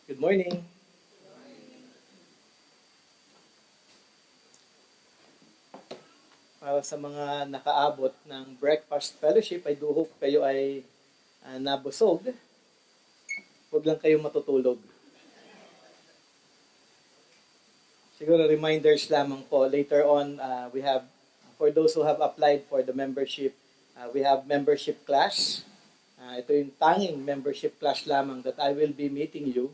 Good morning. Para sa mga nakaabot ng breakfast fellowship, I do hope kayo ay nabusog. Huwag lang kayong matutulog. Siguro reminders lamang po. Later on, we have, for those who have applied for the membership, we have membership class. Ito yung tanging membership class lamang that I will be meeting you.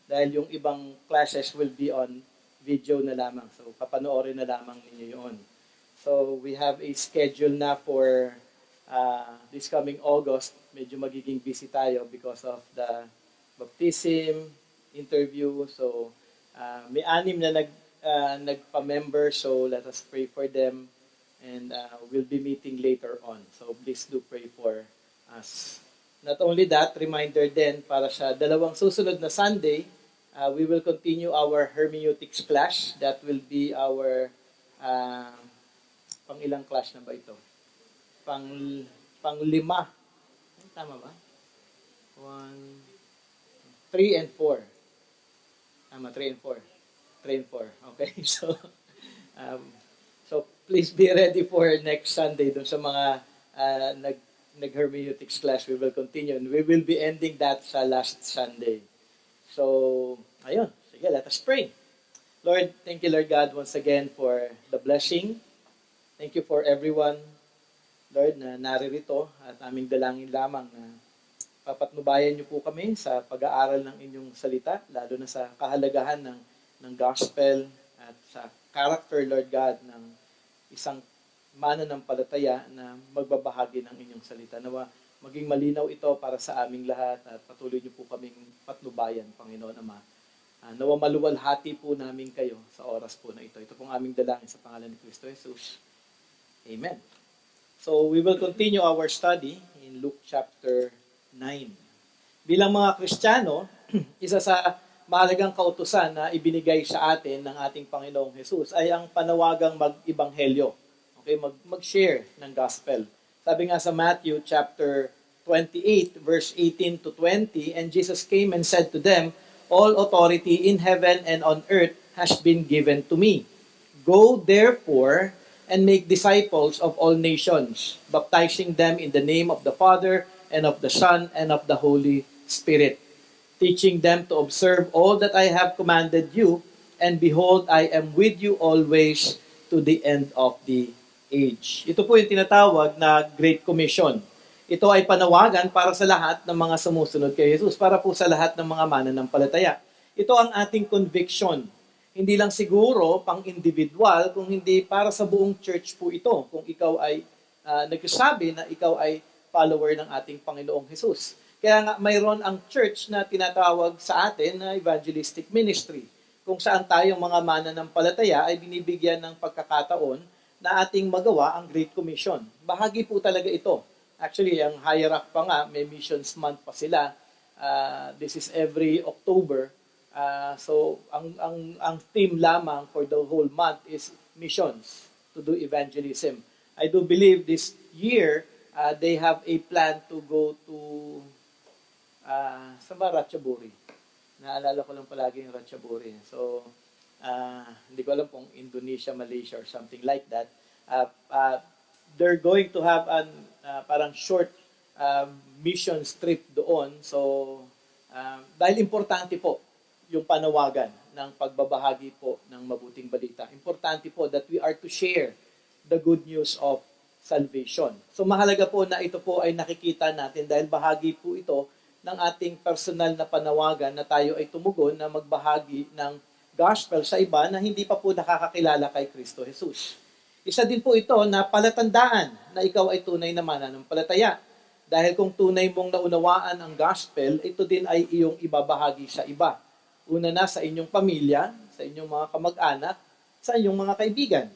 Dahil yung ibang classes will be on video na lamang. So, papanoorin na lamang ninyo yun. So, we have a schedule na for this coming August. Medyo magiging busy tayo because of the baptism, interview. So, may 6 na nagpa-member. So, let us pray for them. And we'll be meeting later on. So, please do pray for us. Not only that, reminder din para sa 2 susunod na Sunday, we will continue our hermeneutics class. That will be our pang-ilang class na ba ito? Pang-5. Tama ba? 3 and 4. Tama, 3 and 4. 3 and 4. Okay, so please be ready for next Sunday dun sa mga nag-hermeneutics class. We will continue and we will be ending that sa last Sunday. So, ayun. Sige, let us pray. Lord, thank you, Lord God, once again for the blessing. Thank you for everyone, Lord, na naririto at aming dalangin lamang na papatnubayan niyo po kami sa pag-aaral ng inyong salita, lalo na sa kahalagahan ng gospel at sa character, Lord God, ng isang mananampalataya na magbabahagi ng inyong salita. Nawa maging malinaw ito para sa aming lahat at patuloy niyo po kaming patnubayan, Panginoon Ama. Nawa maluwalhati po namin kayo sa oras po na ito. Ito pong aming dalangin sa pangalan ni Kristo Jesus. Amen. So, we will continue our study in Luke chapter 9. Bilang mga Kristiyano, isa sa mahalagang kautusan na ibinigay sa atin ng ating Panginoong Jesus ay ang panawagang mag-ibanghelyo. Okay, mag-share ng gospel. Sabi nga sa Matthew chapter 28, verse 18 to 20, and Jesus came and said to them, all authority in heaven and on earth has been given to me. Go therefore and make disciples of all nations, baptizing them in the name of the Father and of the Son and of the Holy Spirit, teaching them to observe all that I have commanded you, and behold, I am with you always to the end of the age. Ito po yung tinatawag na Great Commission. Ito ay panawagan para sa lahat ng mga sumusunod kay Jesus, para po sa lahat ng mga mananampalataya. Ito ang ating conviction. Hindi lang siguro pang individual, kung hindi para sa buong church po ito. Kung ikaw ay nagsasabi na ikaw ay follower ng ating Panginoong Jesus. Kaya nga mayroon ang church na tinatawag sa atin na evangelistic ministry. Kung saan tayong mga mananampalataya ay binibigyan ng pagkakataon na ating magawa ang Great Commission. Bahagi po talaga ito. Actually, ang hierarchy pa nga, may missions month pa sila. This is every October. So ang theme lamang for the whole month is missions, to do evangelism. I do believe this year they have a plan to go to sa Ratchaburi. Naalala ko lang palagi yung Ratchaburi. So hindi ko alam kung Indonesia, Malaysia or something like that. They're going to have an parang short mission trip doon. So dahil importante po yung panawagan ng pagbabahagi po ng mabuting balita. Importante po that we are to share the good news of salvation. So mahalaga po na ito po ay nakikita natin dahil bahagi po ito ng ating personal na panawagan na tayo ay tumugon na magbahagi ng gospel sa iba na hindi pa po nakakakilala kay Kristo Jesus. Isa din po ito na palatandaan na ikaw ay tunay na mananampalataya. Dahil kung tunay mong naunawaan ang gospel, ito din ay iyong ibabahagi sa iba. Una na sa inyong pamilya, sa inyong mga kamag-anak, sa inyong mga kaibigan.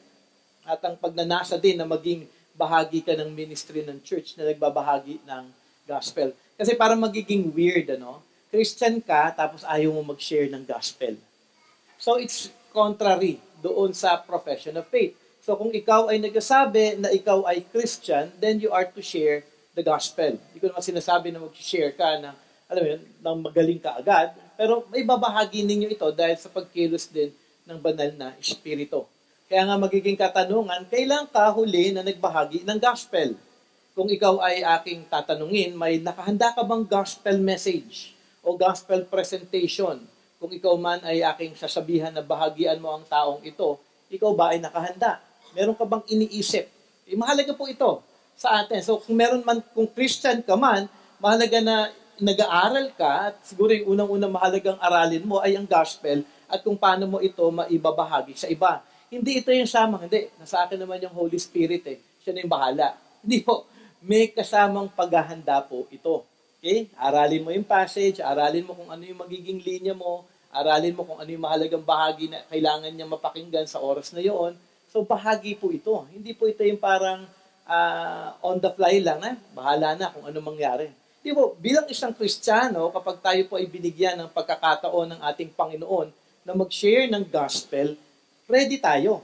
At ang pagnanasa din na maging bahagi ka ng ministry ng church na nagbabahagi ng gospel. Kasi parang magiging weird, Christian ka, tapos ayaw mo mag-share ng gospel. So it's contrary doon sa profession of faith. So kung ikaw ay nagsasabi na ikaw ay Christian, then you are to share the gospel. Hindi ko naman sinasabi na mag-share ka ng alam mo yun, nang magaling ka agad, pero may babahagi ninyo ito dahil sa pagkilos din ng banal na espiritu. Kaya nga magiging katanungan, kailan ka huli na nagbahagi ng gospel? Kung ikaw ay aking tatanungin, may nakahanda ka bang gospel message o gospel presentation? Kung ikaw man ay aking sasabihan na bahagian mo ang taong ito, ikaw ba ay nakahanda? Meron ka bang iniisip? Mahalaga po ito sa atin. So kung meron man, kung Christian ka man, mahalaga na nag-aaral ka at siguro yung unang-unang mahalagang aralin mo ay ang gospel at kung paano mo ito maibabahagi sa iba. Hindi ito yung samang, hindi. Nasa akin naman yung Holy Spirit eh. Siya na yung bahala. Hindi po. May kasamang paghahanda po ito. Okay? Aralin mo yung passage, aralin mo kung ano yung magiging linya mo, aralin mo kung ano yung mahalagang bahagi na kailangan niya mapakinggan sa oras na yon. So bahagi po ito. Hindi po ito yung parang on the fly lang, bahala na kung ano mangyari. Di po, bilang isang Kristiyano, kapag tayo po ay binigyan ng pagkakataon ng ating Panginoon na mag-share ng gospel, ready tayo.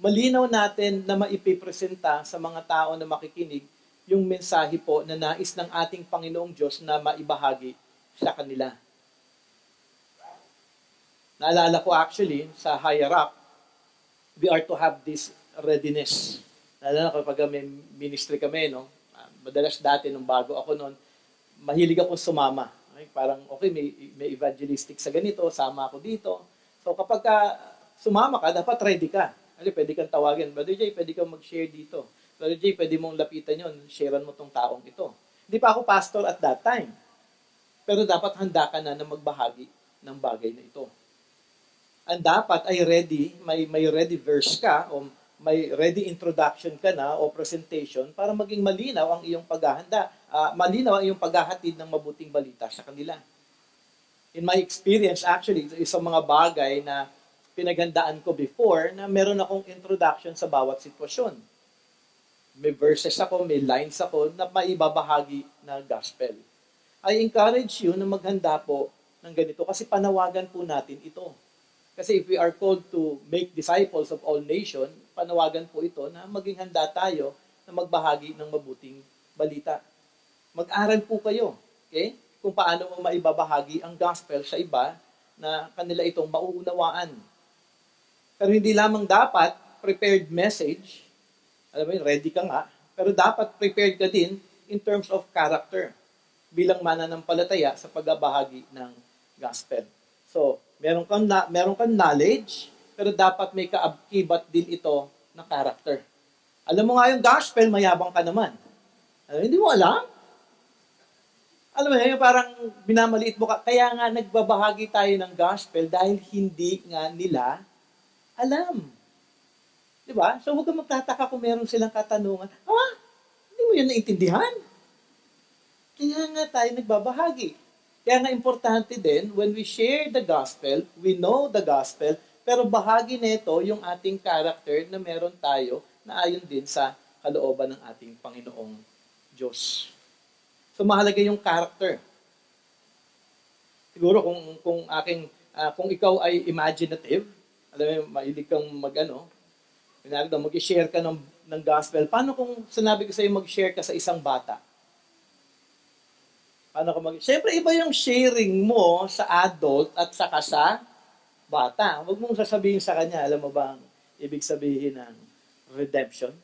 Malinaw natin na maipipresenta sa mga tao na makikinig yung mensahe po na nais ng ating Panginoong Diyos na maibahagi sa kanila. Naalala ko actually, sa higher up, we are to have this readiness. Naalala ko kapag may ministry kami, no? Madalas dati, nung bago ako noon, mahilig ako sumama. Okay? Parang, okay, may evangelistic sa ganito, sama ako dito. So kapag sumama ka, dapat ready ka. Kasi pwede kang tawagin, Brother Jay, pwede kang mag-share dito. Brother Jay, pwede mong lapitan yun, sharean mo tong taong ito. Hindi pa ako pastor at that time. Pero dapat handa ka na magbahagi ng bagay na ito. And dapat ay ready, may ready verse ka, o may ready introduction ka na o presentation para maging malinaw ang iyong paghahanda. Malinaw ang iyong paghahatid ng mabuting balita sa kanila. In my experience, actually, isang mga bagay na pinaghandaan ko before na meron akong introduction sa bawat sitwasyon. May verses ako, may lines ako na maibabahagi na gospel. I encourage you na maghanda po ng ganito kasi panawagan po natin ito. Kasi if we are called to make disciples of all nations, panawagan po ito na maging handa tayo na magbahagi ng mabuting balita. Mag-aral po kayo, okay? Kung paano mo maibabahagi ang gospel sa iba na kanila itong mauunawaan. Pero hindi lamang dapat prepared message, alam mo yun, ready ka nga, pero dapat prepared ka din in terms of character bilang mananampalataya sa pagbabahagi ng gospel. So, meron kang knowledge, pero dapat may kaakibat din ito na character. Alam mo nga yung gospel, mayabang ka naman. Hindi mo alam? Alam mo yun, parang binamaliit mo ka. Kaya nga nagbabahagi tayo ng gospel dahil hindi nga nila alam. Di ba? So huwag kang magtataka kung meron silang katanungan. Hindi mo yun naintindihan? Kaya nga tayo nagbabahagi. Kaya nga importante din, when we share the gospel, we know the gospel, pero bahagi nito yung ating character na meron tayo na ayon din sa kalooban ng ating Panginoong Diyos. So mahalaga yung character. Siguro kung ikaw ay imaginative, alam mo, mahilig kang mag-share ka ng gospel. Paano kung sinabi ko sa'yo mag-share ka sa isang bata? Siyempre, iba yung sharing mo sa adult at saka sa bata. Huwag mong sasabihin sa kanya, alam mo ba ang ibig sabihin ng redemption?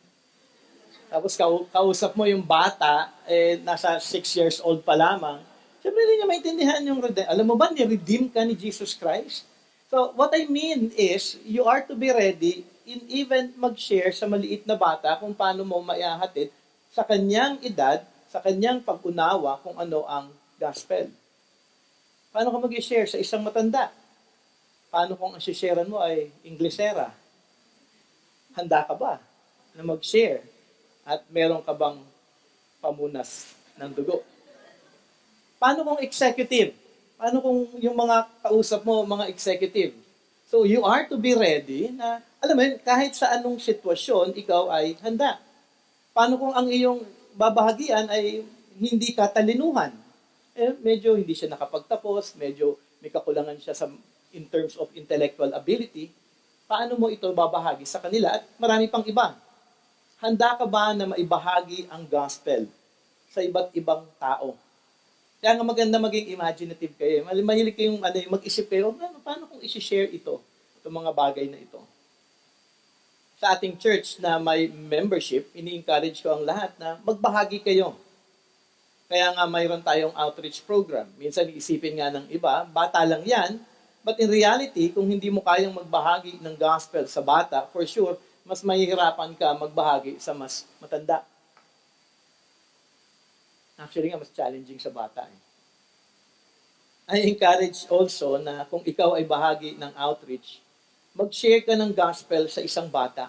Tapos kausap mo yung bata, nasa 6 years old pa lamang, siyempre hindi niya maintindihan yung redemption. Alam mo ba, ni-redeem ka ni Jesus Christ? So, what I mean is, you are to be ready in even mag-share sa maliit na bata kung paano mo maihahatid sa kanyang edad, sa kanyang pag-unawa kung ano ang gospel. Paano ka mag-share sa isang matanda? Paano kung ang sharean mo ay Inglesera? Handa ka ba na mag-share? At meron ka bang pamunas ng dugo? Paano kung executive? Paano kung yung mga kausap mo, mga executive? So you are to be ready na, alam mo, kahit sa anong sitwasyon, ikaw ay handa. Paano kung ang iyong babahagian ay hindi katalinuhan? Medyo hindi siya nakapagtapos, medyo may kakulangan siya in terms of intellectual ability. Paano mo ito babahagi sa kanila? At marami pang iba. Handa ka ba na maibahagi ang gospel sa iba't ibang tao? Kaya nga maganda maging imaginative kayo. Mahilig kayong mag-isip kayo, paano kung isi-share ito, itong mga bagay na ito. Sa ating church na may membership, ini-encourage ko ang lahat na magbahagi kayo. Kaya nga mayroon tayong outreach program. Minsan iisipin nga ng iba, bata lang yan. But in reality, kung hindi mo kayang magbahagi ng gospel sa bata, for sure, mas mahihirapan ka magbahagi sa mas matanda. Actually nga, mas challenging sa bata. I encourage also na kung ikaw ay bahagi ng outreach, mag-share ka ng gospel sa isang bata.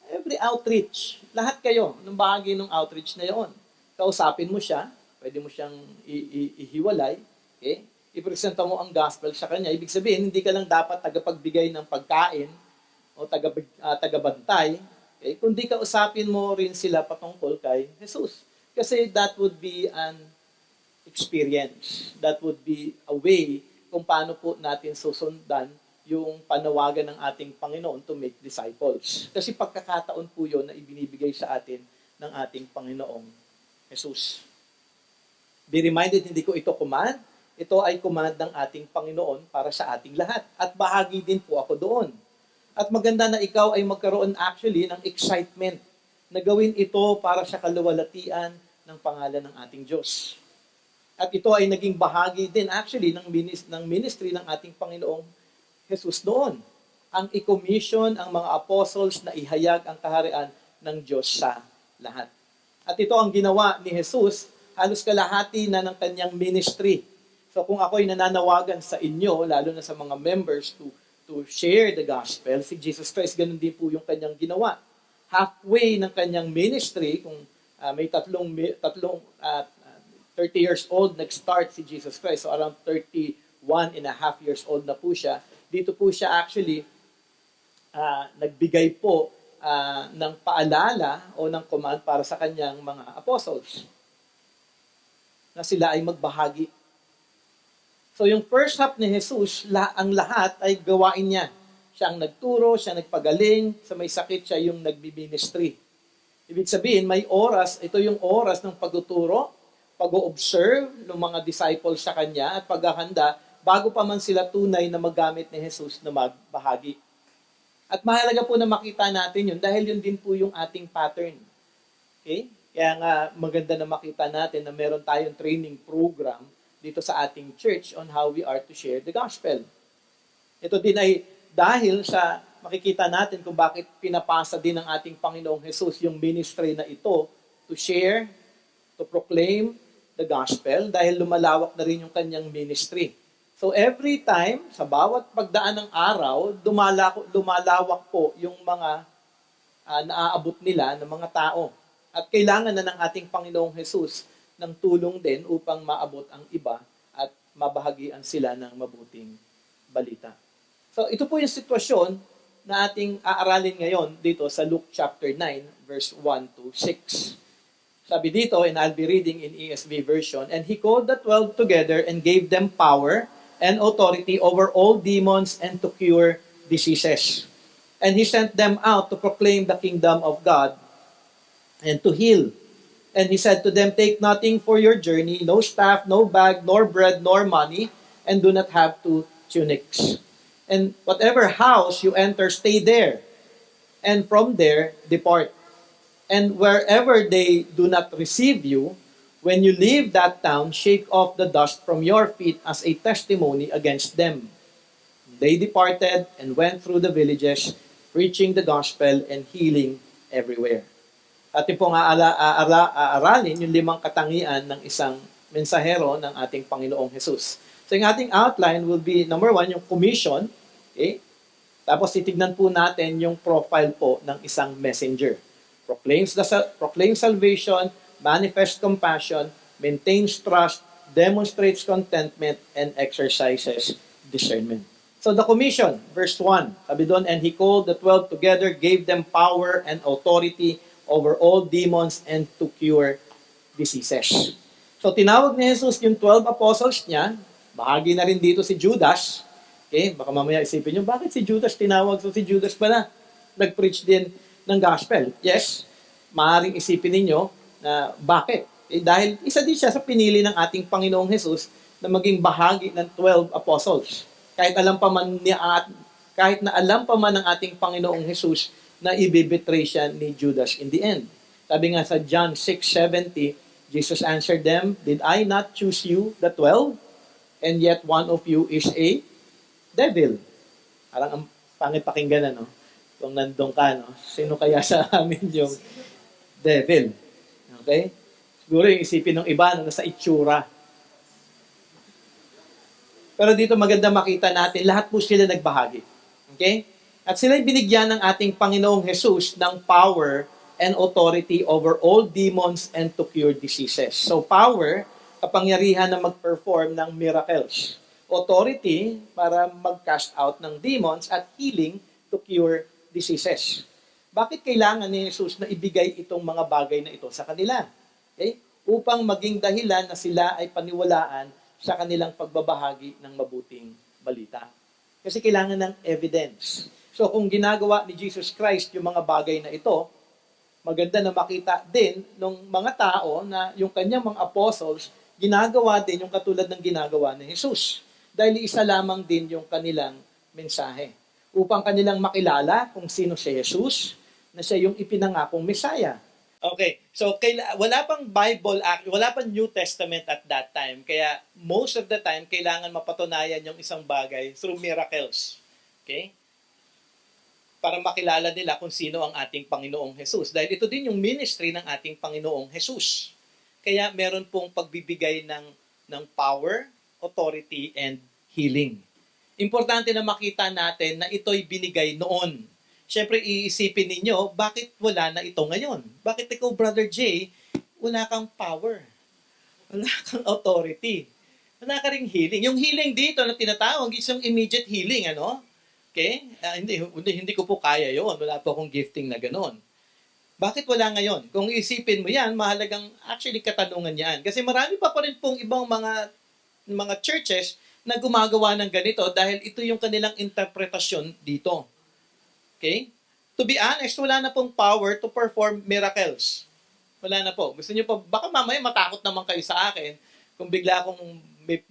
Every outreach, lahat kayo, nung bahagi ng outreach na yon. Kausapin mo siya, pwede mo siyang ihiwalay, okay? Ipresenta mo ang gospel sa kanya. Ibig sabihin, hindi ka lang dapat tagapagbigay ng pagkain o tagabantay, okay? Kundi kausapin mo rin sila patungkol kay Jesus. Kasi that would be an experience. That would be a way kung paano po natin susundan yung panawagan ng ating Panginoon to make disciples. Kasi pagkakataon po yun na ibinibigay sa atin ng ating Panginoong Jesus. Be reminded, hindi ko ito command. Ito ay command ng ating Panginoon para sa ating lahat. At bahagi din po ako doon. At maganda na ikaw ay magkaroon actually ng excitement na gawin ito para sa kaluwalhatian ng pangalan ng ating Diyos. At ito ay naging bahagi din actually ng ministry ng ating Panginoong Jesus noon. Ang i-commission ang mga apostles na ihayag ang kaharian ng Diyos sa lahat. At ito ang ginawa ni Jesus, halos kalahati na ng kanyang ministry. So kung ako'y nananawagan sa inyo, lalo na sa mga members to share the gospel, si Jesus Christ, ganun din po yung kanyang ginawa. Halfway ng kanyang ministry, kung may 30 years old, nag-start si Jesus Christ. So around 31 and a half years old na po siya. Dito po siya actually nagbigay po ng paalala o ng command para sa kanyang mga apostles na sila ay magbahagi. So yung first half ni Jesus, ang lahat ay gawain niya. Siya ang nagturo, siya nagpagaling, sa may sakit siya yung nagbi-ministry. Ibig sabihin, may oras, ito yung oras ng pagtuturo, pag-o-observe ng mga disciples sa kanya at paghahanda bago pa man sila tunay na magamit ni Jesus na magbahagi. At mahalaga po na makita natin yun dahil yun din po yung ating pattern. Okay? Kaya nga maganda na makita natin na meron tayong training program dito sa ating church on how we are to share the gospel. Ito din ay dahil sa makikita natin kung bakit pinapasa din ng ating Panginoong Jesus yung ministry na ito to share, to proclaim the gospel dahil lumalawak na rin yung kanyang ministry. So every time, sa bawat pagdaan ng araw, lumalawak po yung mga naaabot nila ng mga tao. At kailangan na ng ating Panginoong Jesus ng tulong din upang maabot ang iba at mabahagian sila ng mabuting balita. So ito po yung sitwasyon na ating aaralin ngayon dito sa Luke chapter 9, verse 1 to 6. Sabi dito, and I'll be reading in ESV version, and he called the 12 together and gave them power and authority over all demons and to cure diseases. And he sent them out to proclaim the kingdom of God and to heal. And he said to them, take nothing for your journey, no staff, no bag, nor bread, nor money, and do not have 2 tunics. And whatever house you enter, stay there. And from there, depart. And wherever they do not receive you, when you leave that town, shake off the dust from your feet as a testimony against them. They departed and went through the villages, preaching the gospel and healing everywhere. Atin pong aaralin yung 5 katangian ng isang mensahero ng ating Panginoong Jesus. So yung ating outline will be, number 1, yung commission. Okay? Tapos titignan po natin yung profile po ng isang messenger. Proclaim salvation, manifest compassion, maintains trust, demonstrates contentment, and exercises discernment. So the commission, verse 1, sabi doon, and he called the 12 together, gave them power and authority over all demons and to cure diseases. So tinawag ni Jesus yung 12 apostles niya, bahagi na rin dito si Judas. Okay, baka mamaya isipin nyo, bakit si Judas tinawag? So si Judas pala, nag-preach din ng gospel. Yes, maaaring isipin ninyo na bakit? Dahil isa din siya sa pinili ng ating Panginoong Jesus na maging bahagi ng 12 apostles. Kahit na alam pa man ng ating Panginoong Jesus na ibibetray siya ni Judas in the end. Sabi nga sa John 6:70, Jesus answered them, "Did I not choose you, the 12? And yet one of you is a devil." Parang ang pangit pakinggan, ano? Kung nandun ka, no? Sino kaya sa amin yung devil? Okay? Siguro yung isipin ng iba, no, nasa itsura. Pero dito maganda makita natin, lahat po sila nagbahagi. Okay? At sila binigyan ng ating Panginoong Jesus ng power and authority over all demons and to cure diseases. So power, kapangyarihan na mag-perform ng miracles. Authority para mag-cast out ng demons at healing to cure diseases. Bakit kailangan ni Jesus na ibigay itong mga bagay na ito sa kanila? Okay? Upang maging dahilan na sila ay paniwalaan sa kanilang pagbabahagi ng mabuting balita. Kasi kailangan ng evidence. So kung ginagawa ni Jesus Christ yung mga bagay na ito, maganda na makita din ng mga tao na yung kanyang mga apostles, ginagawa din yung katulad ng ginagawa ni Jesus. Dahil isa lamang din yung kanilang mensahe. Upang kanilang makilala kung sino si Jesus, na siya yung ipinangakong Messiah. Okay, so wala pang Bible, wala pang New Testament at that time. Kaya most of the time, kailangan mapatunayan yung isang bagay through miracles. Okay? Para makilala nila kung sino ang ating Panginoong Jesus. Dahil ito din yung ministry ng ating Panginoong Jesus. Kaya meron pong pagbibigay ng power, authority, and healing. Importante na makita natin na ito'y binigay noon. Siyempre, iisipin ninyo, bakit wala na ito ngayon? Bakit ikaw, Brother Jay, wala kang power? Wala kang authority? Wala ka ring healing? Yung healing dito na tinatawag is yung immediate healing, ano? Okay? Hindi ko po kaya yon. Wala po akong gifting na gano'n. Bakit wala ngayon? Kung isipin mo yan, mahalagang actually katanungan yan. Kasi marami pa rin pong ibang mga churches na gumagawa ng ganito dahil ito yung kanilang interpretasyon dito. Okay? To be honest, wala na pong power to perform miracles. Wala na po. Gusto niyo pa, baka mamaya matakot naman kayo sa akin kung bigla akong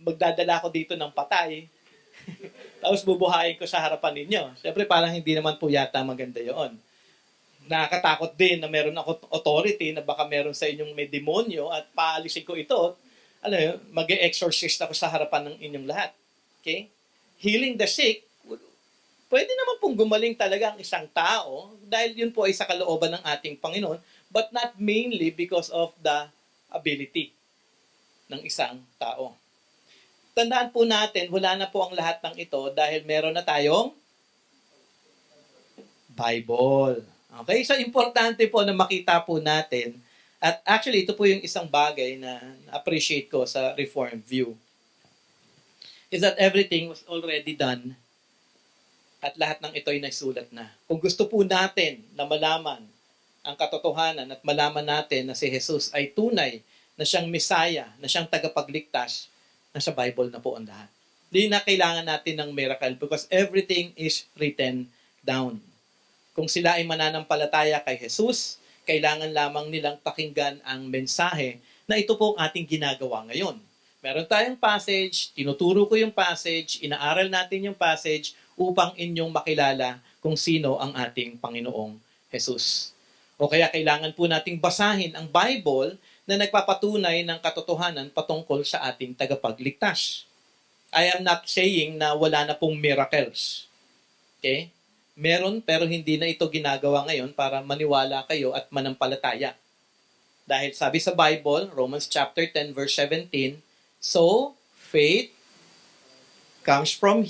magdadala ko dito ng patay. Tapos bubuhayin ko sa harapan ninyo. Siyempre, parang hindi naman po yata maganda yon. Nakakatakot din na meron ako authority na baka meron sa inyong may demonyo at paalisin ko ito. Mag-exorcist ako sa harapan ng inyong lahat. Okay? Healing the sick, pwede naman pong gumaling talaga ang isang tao dahil yun po ay sa kalooban ng ating Panginoon, but not mainly because of the ability ng isang tao. Tandaan po natin, wala na po ang lahat ng ito dahil meron na tayong Bible. Okay? So, importante po na makita po natin. At actually, ito po yung isang bagay na appreciate ko sa Reformed view. Is that everything was already done at lahat ng ito ay nasulat na. Kung gusto po natin na malaman ang katotohanan at malaman natin na si Jesus ay tunay, na siyang Messiah, na siyang tagapagligtas, nasa Bible na po ang lahat. Hindi na kailangan natin ng miracle because everything is written down. Kung sila ay mananampalataya kay Jesus, kailangan lamang nilang pakinggan ang mensahe na ito po ang ating ginagawa ngayon. Meron tayong passage, tinuturo ko yung passage, inaaral natin yung passage upang inyong makilala kung sino ang ating Panginoong Jesus. O kaya kailangan po nating basahin ang Bible na nagpapatunay ng katotohanan patungkol sa ating tagapagligtas. I am not saying na wala na pong miracles. Okay? Meron pero hindi na ito ginagawa ngayon para maniwala kayo at manampalataya. Dahil sabi sa Bible, Romans chapter 10 verse 17, so faith comes from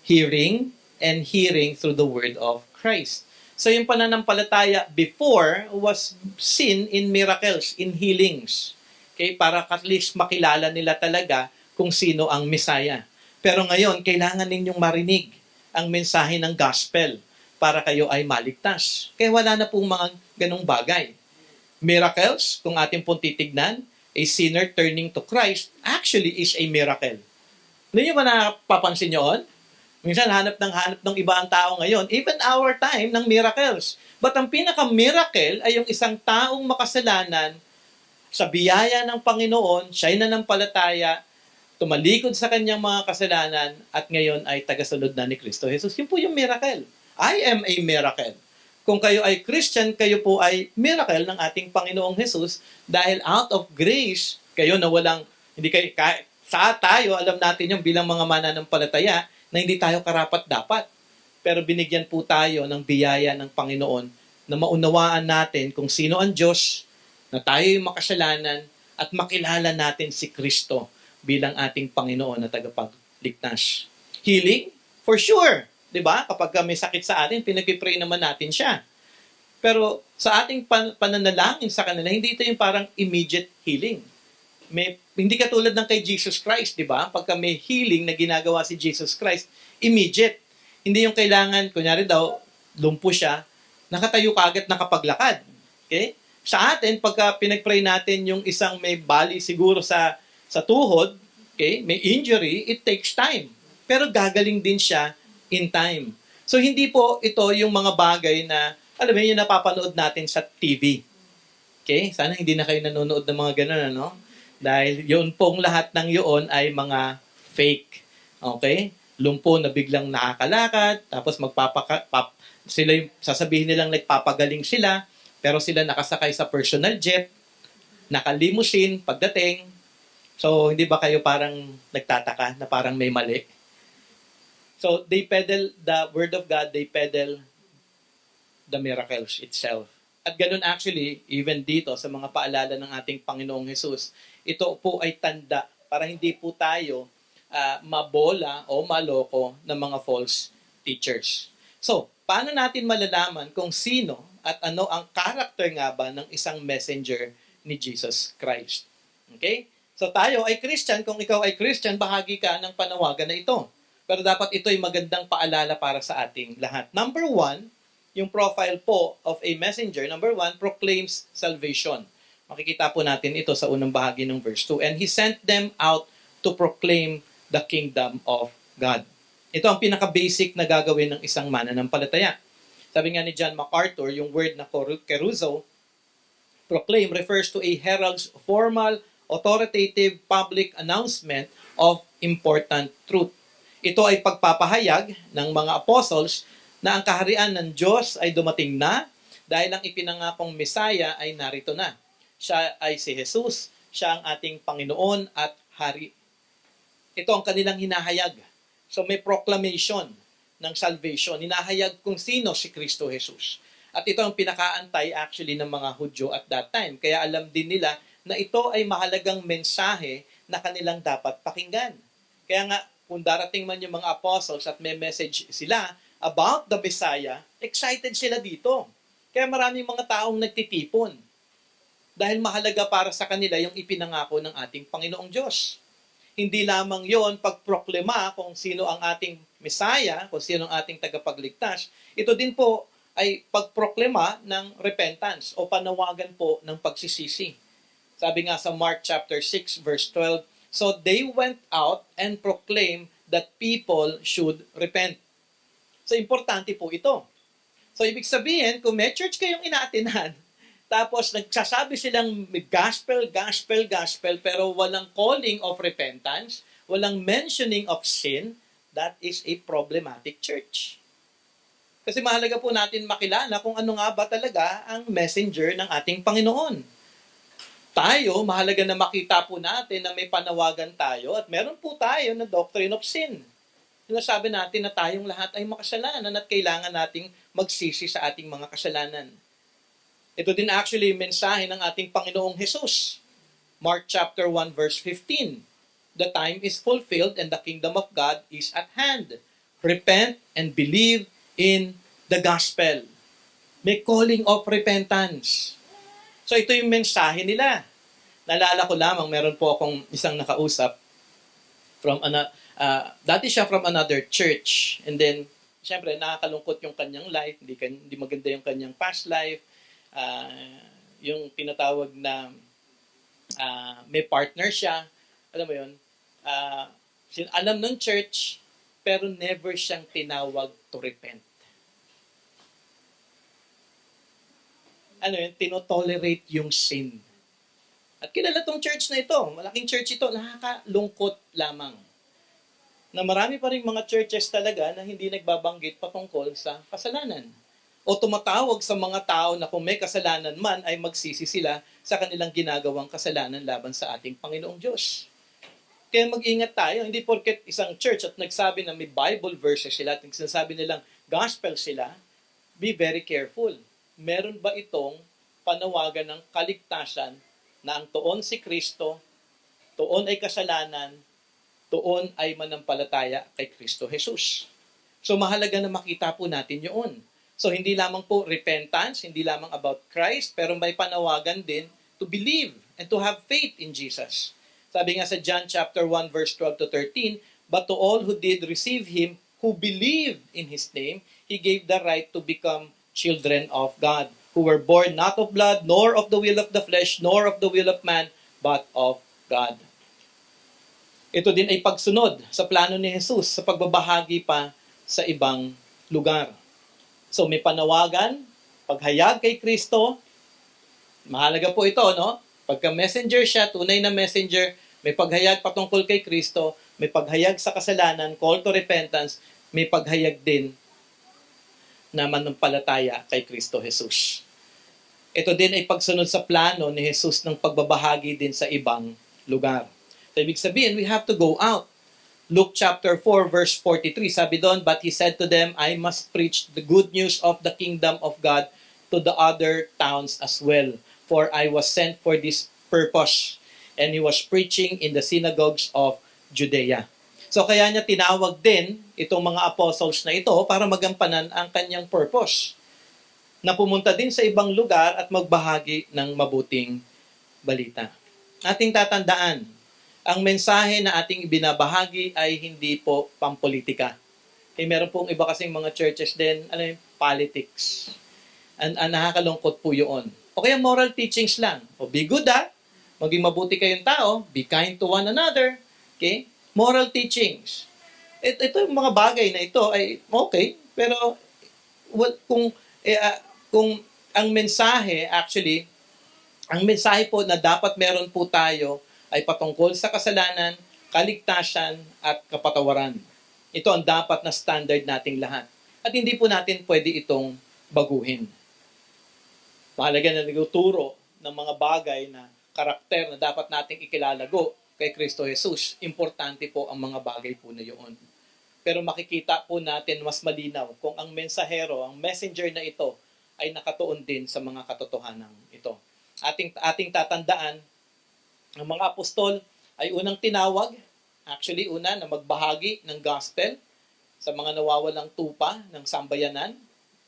hearing and hearing through the word of Christ. So yung pananampalataya before was seen in miracles, in healings. Okay? Para at least makilala nila talaga kung sino ang Messiah. Pero ngayon, kailangan ninyong marinig ang mensahe ng gospel para kayo ay maligtas. Kaya wala na pong mga ganong bagay. Miracles, kung ating pong titignan, a sinner turning to Christ actually is a miracle. Hindi nyo ba napapansin yun? Minsan hanap ng iba ang tao ngayon, even our time, ng miracles. But ang pinaka-miracle ay yung isang taong makasalanan Sa biyaya ng Panginoon, siya'y nanampalataya, tumalikod sa kanyang mga kasalanan, at ngayon ay tagasunod na ni Kristo Jesus. Yun po yung miracle. I am a miracle. Kung kayo ay Christian, kayo po ay miracle ng ating Panginoong Jesus dahil out of grace, kayo na walang, hindi kayo, sa tayo, alam natin yung bilang mga mananampalataya na hindi tayo karapat-dapat. Pero binigyan po tayo ng biyaya ng Panginoon na maunawaan natin kung sino ang Diyos, na tayo'y makasalanan at makilala natin si Kristo bilang ating Panginoon na tagapagligtas. Healing? For sure. 'Di ba? Kapag may sakit sa atin, pinag-pray naman natin siya. Pero sa ating pananalangin sa kanila, hindi ito yung parang immediate healing. Hindi katulad ng kay Jesus Christ, 'di ba? Pagka may healing na ginagawa si Jesus Christ, immediate. Hindi yung kailangan, kunyari daw, lumpo siya, nakatayo ka agad nakapaglakad. Okay? Sa atin, pagka pinag-pray natin yung isang may bali siguro sa tuhod, okay, may injury, it takes time. Pero gagaling din siya in time. So, hindi po ito yung mga bagay na, alam mo, yung napapanood natin sa TV. Okay? Sana hindi na kayo nanonood ng mga ganun, ano? Dahil yun pong lahat ng yun ay mga fake. Okay? Lumpo na biglang nakakalakad, tapos sila yung sasabihin nilang nagpapagaling sila, pero sila nakasakay sa personal jet, nakalimusin pagdating. So, hindi ba kayo parang nagtataka na parang may mali? So, they peddle the word of God, they peddle the miracles itself. At ganun actually, even dito sa mga paalala ng ating Panginoong Jesus, ito po ay tanda para hindi po tayo mabola o maloko ng mga false teachers. So, paano natin malalaman kung sino at ano ang character nga ba ng isang messenger ni Jesus Christ? Okay? So tayo ay Christian. Kung ikaw ay Christian, bahagi ka ng panawagan na ito. Pero dapat ito ay magandang paalala para sa ating lahat. Number 1, yung profile po of a messenger, number 1, proclaims salvation. Makikita po natin ito sa unang bahagi ng verse 2. And he sent them out to proclaim the kingdom of God. Ito ang pinaka-basic na gagawin ng isang mananampalataya. Sabi nga ni John MacArthur, yung word na keruzo, proclaim refers to a herald's formal, authoritative public announcement of important truth. Ito ay pagpapahayag ng mga apostles na ang kaharian ng Diyos ay dumating na dahil ang ipinangakong Mesaya ay narito na. Siya ay si Jesus, siya ang ating Panginoon at Hari. Ito ang kanilang hinahayag. So may proclamation ng salvation. Hinahayag kung sino si Kristo Jesus. At ito ang pinakaantay actually ng mga Hudyo at that time. Kaya alam din nila na ito ay mahalagang mensahe na kanilang dapat pakinggan. Kaya nga, kung darating man yung mga apostles at may message sila about the Messiah, excited sila dito. Kaya maraming mga taong nagtitipon. Dahil mahalaga para sa kanila yung ipinangako ng ating Panginoong Diyos. Hindi lamang yon pagproklema kung sino ang ating Messiah, kung sino ang ating tagapagligtas. Ito din po ay pagproklema ng repentance o panawagan po ng pagsisisi. Sabi nga sa Mark chapter 6 verse 12, so they went out and proclaimed that people should repent. So importante po ito. So ibig sabihin, kung may church kayong inaatinan, tapos nagsasabi silang gospel, pero walang calling of repentance, walang mentioning of sin, that is a problematic church. Kasi mahalaga po natin makilala kung ano nga ba talaga ang messenger ng ating Panginoon. Tayo, mahalaga na makita po natin na may panawagan tayo at meron po tayo na doctrine of sin. Sinasabi natin na tayong lahat ay makasalanan at kailangan nating magsisi sa ating mga kasalanan. Ito din actually mensahe ng ating Panginoong Jesus. Mark chapter 1 verse 15. The time is fulfilled and the kingdom of God is at hand. Repent and believe in the gospel. May calling of repentance. So ito yung mensahe nila. Naalala ko lamang, meron po akong isang nakausap from dati siya from another church. And then, syempre, nakakalungkot yung kanyang life. Hindi maganda yung kanyang past life. Yung tinatawag na may partner siya. Alam mo yun? Alam ng church, pero never siyang tinawag to repent. Ano yun? Tinotolerate yung sin. At kilala tong church na ito, malaking church ito, nakakalungkot lamang na marami pa rin mga churches talaga na hindi nagbabanggit patungkol sa kasalanan. O tumatawag sa mga tao na kung may kasalanan man ay magsisi sila sa kanilang ginagawang kasalanan laban sa ating Panginoong Diyos. Kaya mag-ingat tayo, hindi porket isang church at nagsabi na may Bible verses sila at sinasabi nilang gospel sila, be very careful. Meron ba itong panawagan ng kaligtasan na ang tuon si Kristo, tuon ay kasalanan, tuon ay manampalataya kay Kristo Jesus. So mahalaga na makita po natin yun. So hindi lamang po repentance, hindi lamang about Christ, pero may panawagan din to believe and to have faith in Jesus. Sabi nga sa John chapter 1 verse 12 to 13, but to all who did receive Him, who believed in His name, He gave the right to become children of God, who were born not of blood, nor of the will of the flesh, nor of the will of man, but of God. Ito din ay pagsunod sa plano ni Jesus sa pagbabahagi pa sa ibang lugar. So may panawagan, paghayag kay Kristo, mahalaga po ito, no? Pagka messenger siya, tunay na messenger, may paghayag patungkol kay Kristo, may paghayag sa kasalanan, call to repentance, may paghayag din na manampalataya kay Kristo Jesus. Ito din ay pagsunod sa plano ni Jesus ng pagbabahagi din sa ibang lugar. So, ibig sabihin, we have to go out. Luke chapter 4 verse 43, sabi doon, but He said to them, I must preach the good news of the kingdom of God to the other towns as well. For I was sent for this purpose. And He was preaching in the synagogues of Judea. So kaya niya tinawag din itong mga apostles na ito para magampanan ang kanyang purpose. Na pumunta din sa ibang lugar at magbahagi ng mabuting balita. Ating tatandaan, ang mensahe na ating ibinabahagi ay hindi po pampolitika. Meron pong iba kasing mga churches din, politics. Nakakalungkot po yun. O kaya moral teachings lang. O be good maging mabuti kayong tao, be kind to one another. Okay? Moral teachings. Ito yung mga bagay na ito ay okay, pero kung ang mensahe actually, ang mensahe po na dapat meron po tayo ay patungkol sa kasalanan, kaligtasan at kapatawaran. Ito ang dapat na standard nating lahat. At hindi po natin pwede itong baguhin. Mahalaga na nagtuturo ng mga bagay na karakter na dapat nating ikilalago kay Kristo Jesus. Importante po ang mga bagay po na yun. Pero makikita po natin mas malinaw kung ang mensahero, ang messenger na ito ay nakatuon din sa mga katotohanan ito. Ating tatandaan, ang mga apostol ay unang tinawag, actually una na magbahagi ng gospel sa mga nawawalang tupa ng sambayanan.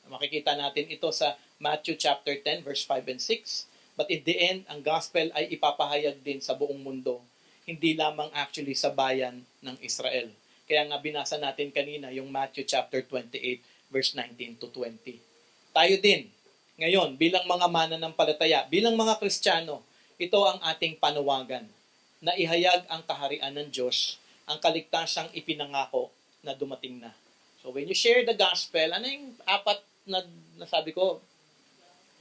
Makikita natin ito sa Matthew chapter 10 verse 5 and 6. But in the end, ang gospel ay ipapahayag din sa buong mundo. Hindi lamang actually sa bayan ng Israel. Kaya nga binasa natin kanina yung Matthew chapter 28 verse 19 to 20. Tayo din, ngayon, bilang mga mananampalataya, bilang mga Kristiyano, ito ang ating panawagan na ihayag ang kaharian ng Diyos, ang kaligtasang ipinangako na dumating na. So when you share the gospel, ano yung apat na nasabi ko?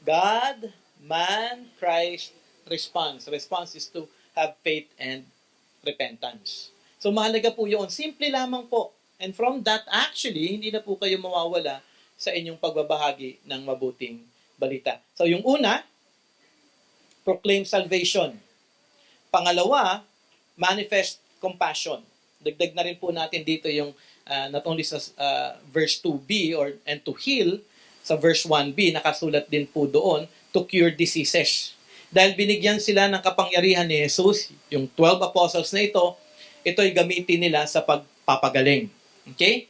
God, man, Christ, response. Response is to have faith and repentance. So mahalaga po yun. Simple lamang po. And from that, actually, hindi na po kayo mawawala sa inyong pagbabahagi ng mabuting balita. So yung una, proclaim salvation. Pangalawa, manifest compassion. Dagdag na rin po natin dito yung not only sa verse 2b and to heal, sa verse 1b, nakasulat din po doon, to cure diseases. Dahil binigyan sila ng kapangyarihan ni Jesus, yung 12 apostles na ito ay gamitin nila sa pagpapagaling. Okay?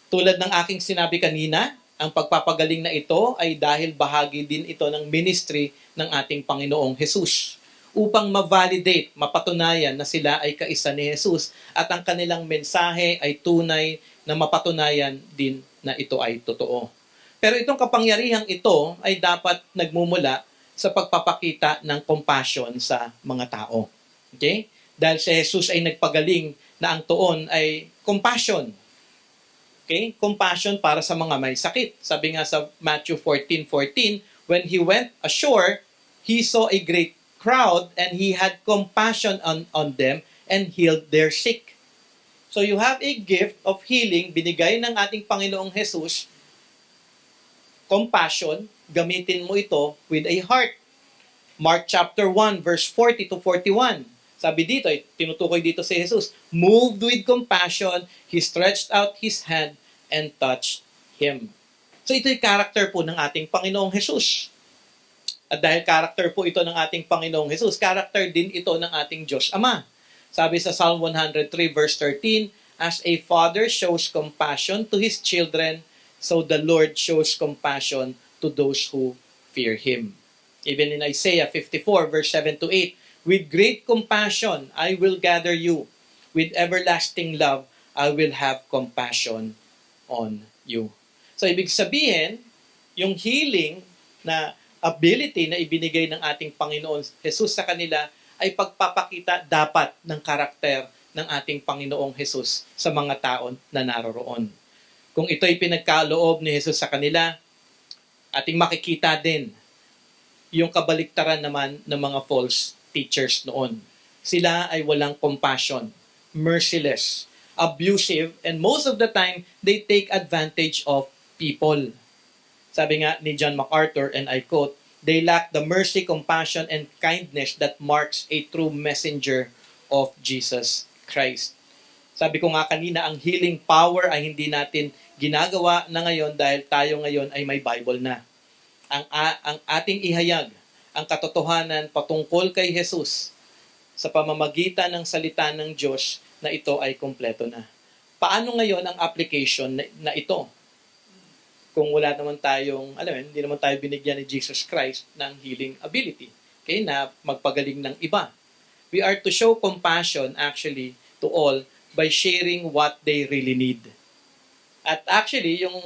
Tulad ng aking sinabi kanina, ang pagpapagaling na ito ay dahil bahagi din ito ng ministry ng ating Panginoong Jesus upang ma-validate, mapatunayan na sila ay kaisa ni Jesus at ang kanilang mensahe ay tunay na mapatunayan din na ito ay totoo. Pero itong kapangyarihang ito ay dapat nagmumula sa pagpapakita ng compassion sa mga tao. Okay? Dahil si Jesus ay nagpagaling na ang tuon ay compassion. Okay? Compassion para sa mga may sakit. Sabi nga sa Matthew 14:14, when he went ashore, he saw a great crowd and he had compassion on them and healed their sick. So you have a gift of healing binigay ng ating Panginoong Jesus, compassion, gamitin mo ito with a heart. Mark chapter 1 verse 40 to 41. Sabi dito, tinutukoy dito si Jesus, moved with compassion, he stretched out his hand and touched him. So ito yung character po ng ating Panginoong Jesus. At dahil character po ito ng ating Panginoong Jesus, character din ito ng ating Diyos Ama. Sabi sa Psalm 103 verse 13, as a father shows compassion to his children, so the Lord shows compassion to those who fear Him. Even in Isaiah 54 verse 7 to 8, with great compassion I will gather you. With everlasting love I will have compassion on you. So ibig sabihin, yung healing na ability na ibinigay ng ating Panginoon Jesus sa kanila ay pagpapakita dapat ng karakter ng ating Panginoong Jesus sa mga tao na naroroon. Kung ito'y pinagkaloob ni Jesus sa kanila, ating makikita din yung kabaliktaran naman ng mga false teachers noon. Sila ay walang compassion, merciless, abusive, and most of the time, they take advantage of people. Sabi nga ni John MacArthur, and I quote, they lack the mercy, compassion, and kindness that marks a true messenger of Jesus Christ. Sabi ko nga kanina, ang healing power ay hindi natin ginagawa na ngayon dahil tayo ngayon ay may Bible na. Ang ating ihayag, ang katotohanan patungkol kay Jesus sa pamamagitan ng salita ng Diyos na ito ay kompleto na. Paano ngayon ang application na ito? Kung wala naman tayong, hindi naman tayo binigyan ni Jesus Christ ng healing ability. Okay, na magpagaling ng iba. We are to show compassion actually to all by sharing what they really need. At actually, yung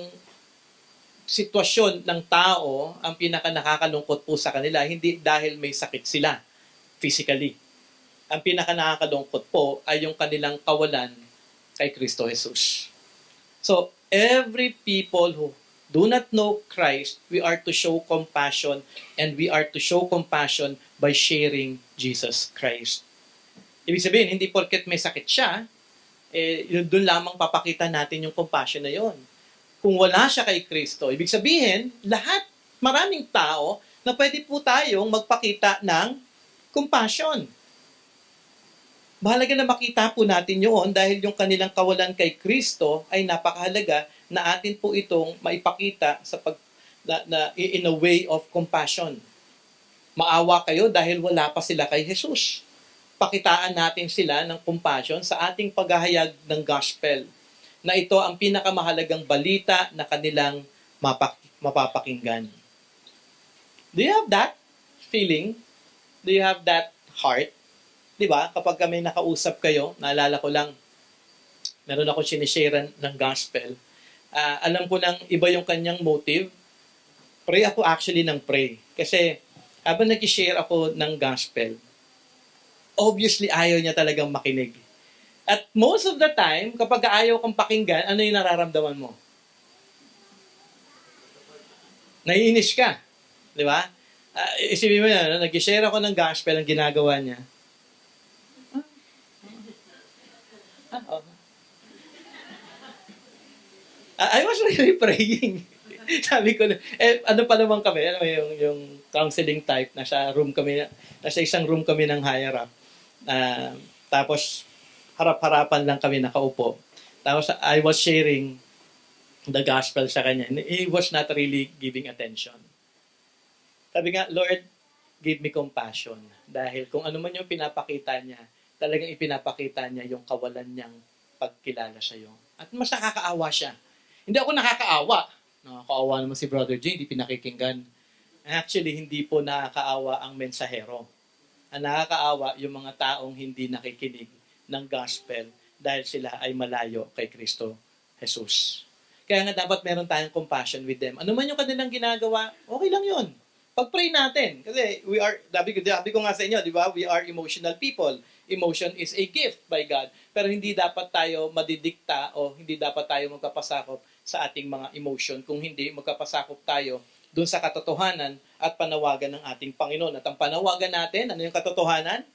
sitwasyon ng tao, ang pinaka nakakalungkot po sa kanila, hindi dahil may sakit sila physically. Ang pinaka nakakalungkot po ay yung kanilang kawalan kay Kristo Jesus. So, every people who do not know Christ, we are to show compassion, and we are to show compassion by sharing Jesus Christ. Ibig sabihin, hindi porket may sakit siya, doon lamang papakita natin yung compassion na yon. Kung wala siya kay Kristo, ibig sabihin, maraming tao na pwede po tayong magpakita ng compassion. Mahalaga na makita po natin yun dahil yung kanilang kawalan kay Kristo ay napakahalaga na atin po itong maipakita in a way of compassion. Maawa kayo dahil wala pa sila kay Jesus. Pakitaan natin sila ng compassion sa ating paghahayag ng gospel na ito ang pinakamahalagang balita na kanilang mapapakinggan. Do you have that feeling? Do you have that heart? Diba? Kapag kami nakausap kayo, naalala ko lang, meron ako sinishare ng gospel. Alam ko nang iba yung kanyang motive. Pray ako actually ng pray. Kasi habang nag-share ako ng gospel, obviously ayaw niya talagang makinig. At most of the time, kapag ayaw kang pakinggan, ano yung nararamdaman mo? Naiinis ka. Di ba? Isipin mo na, nag-share ako ng gospel, ang ginagawa niya. I was really praying. Sabi ko, ano pa naman kami, yung counseling type, nasa isang room kami ng higher up. Tapos, harap-harapan lang kami nakaupo. Tapos, I was sharing the gospel sa kanya. And he was not really giving attention. Sabi nga, Lord, give me compassion. Dahil kung ano man yung pinapakita niya, talagang ipinapakita niya yung kawalan niyang pagkilala sa iyo. At mas nakakaawa siya. Hindi ako nakakaawa. Nakakaawa naman si Brother Jay, hindi pinakikinggan. Actually, hindi po nakakaawa ang mensahero. Ang nakakaawa yung mga taong hindi nakikinig ng gospel dahil sila ay malayo kay Kristo Jesus. Kaya nga dapat meron tayong compassion with them. Ano man yung kanilang ginagawa, okay lang yun. Pag-pray natin. Kasi sabi ko nga sa inyo, di ba? We are emotional people. Emotion is a gift by God. Pero hindi dapat tayo madidikta o hindi dapat tayo magkapasakop sa ating mga emotion. Kung hindi, magkapasakop tayo dun sa katotohanan at panawagan ng ating Panginoon. At ang panawagan natin, ano yung katotohanan?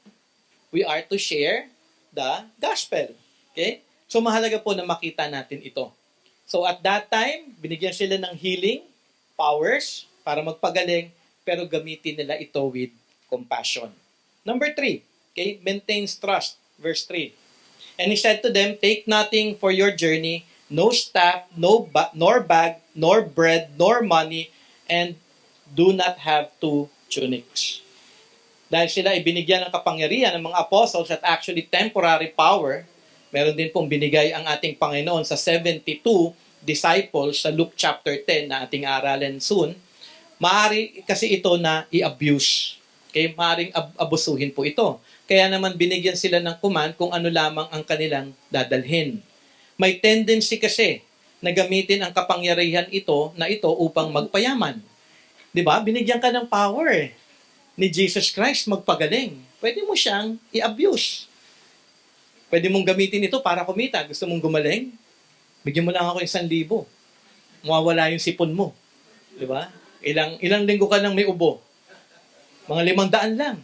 We are to share the gospel. Okay? So mahalaga po na makita natin ito. So at that time, binigyan sila ng healing powers para magpagaling, pero gamitin nila ito with compassion. Number 3, okay, maintains trust. Verse 3. And he said to them, take nothing for your journey, no staff, nor bag, nor bread, nor money, and do not have 2 tunics. Dahil sila ay binigyan ng kapangyarihan ng mga apostles at actually temporary power, meron din pong binigay ang ating Panginoon sa 72 disciples sa Luke chapter 10 na ating aralin soon. Maaari kasi ito na i-abuse. Okay? Maaring abusuhin po ito. Kaya naman binigyan sila ng command kung ano lamang ang kanilang dadalhin. May tendency kasi na gamitin ang kapangyarihan na ito upang magpayaman. 'Di ba? Binigyan ka ng power ni Jesus Christ magpagaling. Pwede mo siyang i-abuse. Pwede mong gamitin ito para kumita. Gusto mong gumaling? Bigyan mo lang ako 1,000. Mawawala yung sipon mo. 'Di ba? Ilang linggo ka nang may ubo. Mga 500 lang.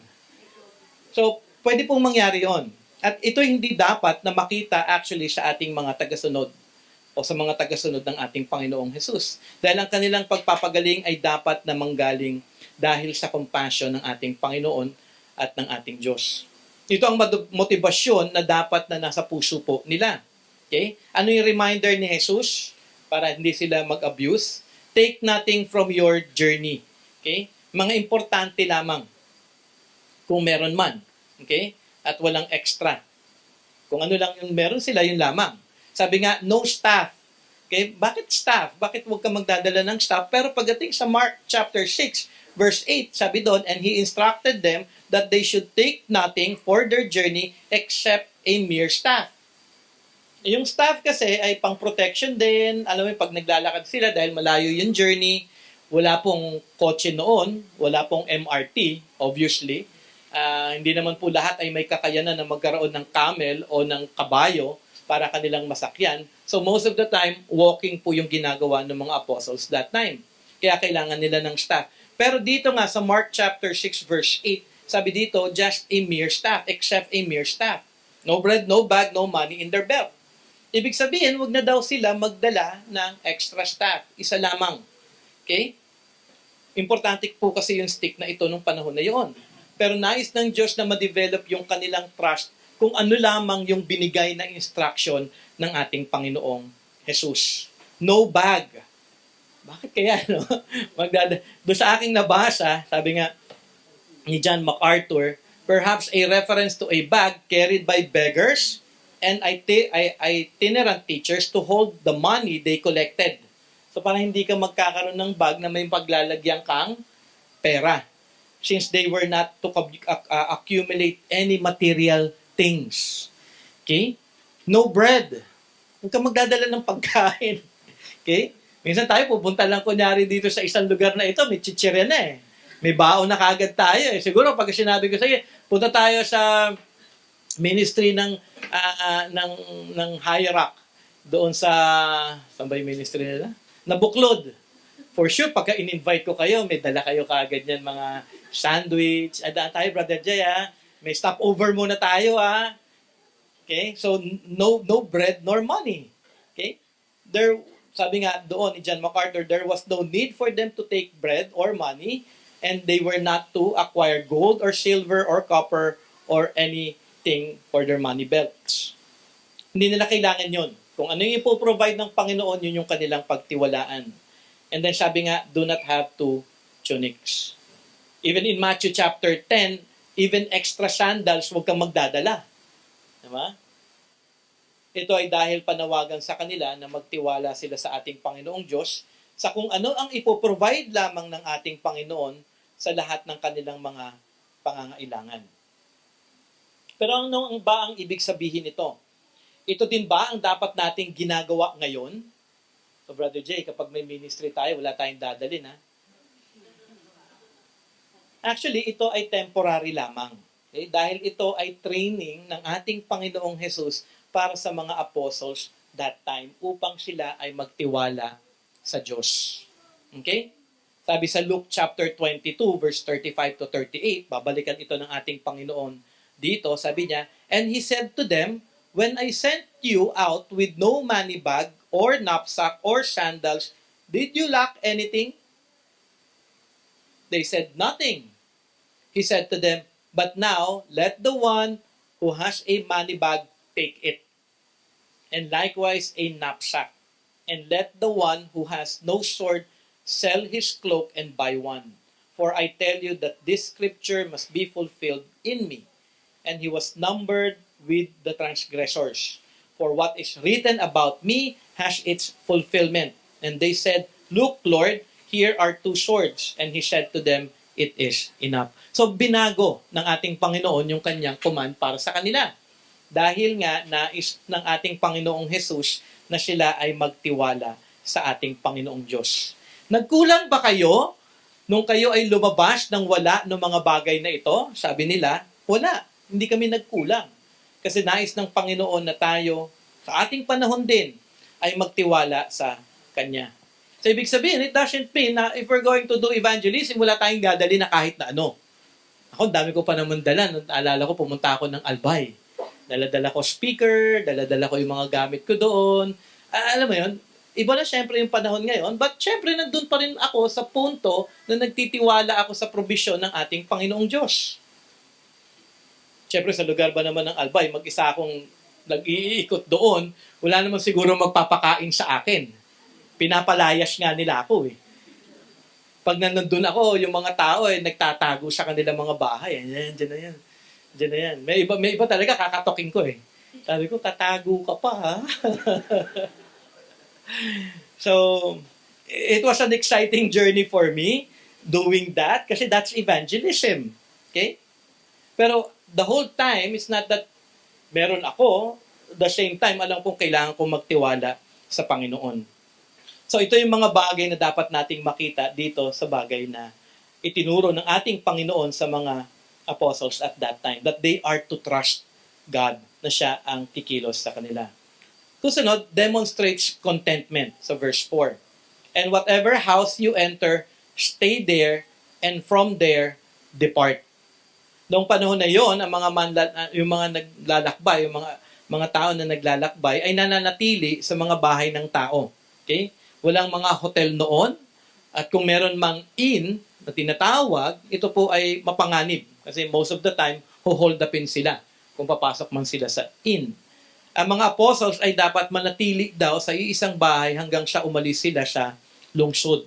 So, pwede pong mangyari yon. At ito hindi dapat na makita actually sa ating mga tagasunod o sa mga tagasunod ng ating Panginoong Jesus. Dahil ang kanilang pagpapagaling ay dapat na manggaling dahil sa compassion ng ating Panginoon at ng ating Diyos. Ito ang motivasyon na dapat na nasa puso po nila. Okay? Ano yung reminder ni Jesus para hindi sila mag-abuse? Take nothing from your journey. Okay? Mga importante lamang kung meron man. Okay? At walang extra. Kung ano lang yung meron sila, yun lamang. Sabi nga, no staff. Okay? Bakit staff? Bakit huwag ka magdadala ng staff? Pero pagdating sa Mark chapter 6, verse 8, sabi doon, and he instructed them that they should take nothing for their journey except a mere staff. Yung staff kasi ay pang protection din. Alam mo, pag naglalakad sila dahil malayo yung journey, wala pong kotse noon, wala pong MRT, obviously. Hindi naman po lahat ay may kakayanan na magkaroon ng camel o ng kabayo para kanilang masakyan. So most of the time, walking po yung ginagawa ng mga apostles that time. Kaya kailangan nila ng staff. Pero dito nga sa Mark chapter 6 verse 8, sabi dito, just a mere staff, except a mere staff. No bread, no bag, no money in their belt. Ibig sabihin, wag na daw sila magdala ng extra staff. Isa lamang. Okay? Importante po kasi yung stick na ito nung panahon na yon. Pero nais ng Diyos na ma-develop yung kanilang trust kung ano lamang yung binigay na instruction ng ating Panginoong Jesus. No bag. Bakit kaya, no? Doon sa aking nabasa, sabi nga ni John MacArthur, perhaps a reference to a bag carried by beggars and itinerant teachers to hold the money they collected. So para hindi ka magkakaroon ng bag na may paglalagyan kang pera. Since they were not to accumulate any material things. Okay? No bread. Huwag ka magdadala ng pagkain. Okay? Minsan tayo pupunta lang kunyari dito sa isang lugar na ito, may chichirya na eh. May baon na kagad tayo eh. Siguro pag sinabi ko sa iyo, punta tayo sa ministry ng High Rock doon sa saan ba yung ministry nila? Nabuklod. For sure, pagka in-invite ko kayo, may dala kayo kaagad yan, mga sandwich. Adaan tayo, Brother Jay, ha? May stopover muna tayo, ha? Okay? So, no bread nor money. Okay? Sabi nga doon ni John MacArthur, there was no need for them to take bread or money, and they were not to acquire gold or silver or copper or anything for their money belts. Hindi nila kailangan yon. Kung ano yung ipoprovide ng Panginoon, yun yung kanilang pagtiwalaan. And then sabi nga, do not have 2 tunics. Even in Matthew chapter 10, even extra sandals, huwag kang magdadala. Diba? Ito ay dahil panawagan sa kanila na magtiwala sila sa ating Panginoong Diyos sa kung ano ang ipoprovide lamang ng ating Panginoon sa lahat ng kanilang mga pangangailangan. Pero ano ba ang ibig sabihin nito? Ito din ba ang dapat nating ginagawa ngayon? So Brother Jay, kapag may ministry tayo, wala tayong dadalhin, ha? Actually, ito ay temporary lamang. Okay? Dahil ito ay training ng ating Panginoong Jesus para sa mga apostles that time upang sila ay magtiwala sa Diyos. Okay? Sabi sa Luke chapter 22, verse 35 to 38, babalikan ito ng ating Panginoon dito, sabi niya, "And he said to them, when I sent you out with no money bag or knapsack or sandals, did you lack anything?" They said, "Nothing." He said to them, "But now let the one who has a money bag take it, and likewise a knapsack. And let the one who has no sword sell his cloak and buy one. For I tell you that this scripture must be fulfilled in me." And he was numbered with the transgressors. For what is written about me has its fulfillment. And they said, "Look, Lord, here are two swords." And he said to them, "It is enough." So binago ng ating Panginoon yung kanyang command para sa kanila. Dahil nga nais ng ating Panginoong Jesus na sila ay magtiwala sa ating Panginoong Diyos. Nagkulang ba kayo nung kayo ay lumabas ng wala ng mga bagay na ito? Sabi nila, wala. Hindi kami nagkulang. Kasi nais ng Panginoon na tayo, sa ating panahon din, ay magtiwala sa Kanya. So, ibig sabihin, it doesn't mean na if we're going to do evangelism, wala tayong dadali na kahit na ano. Ako, dami ko pa naman dala. Naalala ko, pumunta ako ng Albay. Dala-dala ko speaker, dala-dala ko yung mga gamit ko doon. Alam mo yun, iba na syempre yung panahon ngayon, but syempre nandun pa rin ako sa punto na nagtitiwala ako sa probisyon ng ating Panginoong Diyos. Syempre sa lugar ba naman ng Albay, mag-isa akong nag-iikot doon, wala naman siguro magpapakain sa akin. Pinapalayas nga nila ako eh. Pag nandun ako, yung mga tao ay nagtatago sa kanilang mga bahay. Ayan, dyan na yan. Diyan na yan. May iba talaga kakatokin ko eh. Sabi ko, tatago ka pa ha? So, it was an exciting journey for me doing that kasi that's evangelism. Okay? Pero the whole time, it's not that meron ako, the same time, alam kong kailangan kong magtiwala sa Panginoon. So, ito yung mga bagay na dapat nating makita dito sa bagay na itinuro ng ating Panginoon sa mga apostles at that time, that they are to trust God na siya ang kikilos sa kanila. Susunod, demonstrates contentment sa verse 4. "And whatever house you enter, stay there, and from there, depart." Noong panahon na yon, ang yung mga naglalakbay, yung mga tao na naglalakbay, ay nananatili sa mga bahay ng tao. Okay? Walang mga hotel noon, at kung meron mang inn na tinatawag, ito po ay mapanganib. Kasi most of the time, hold upin sila kung papasok man sila sa inn. Ang mga apostles ay dapat manatili daw sa iisang bahay hanggang sa umalis sila sa lungsod.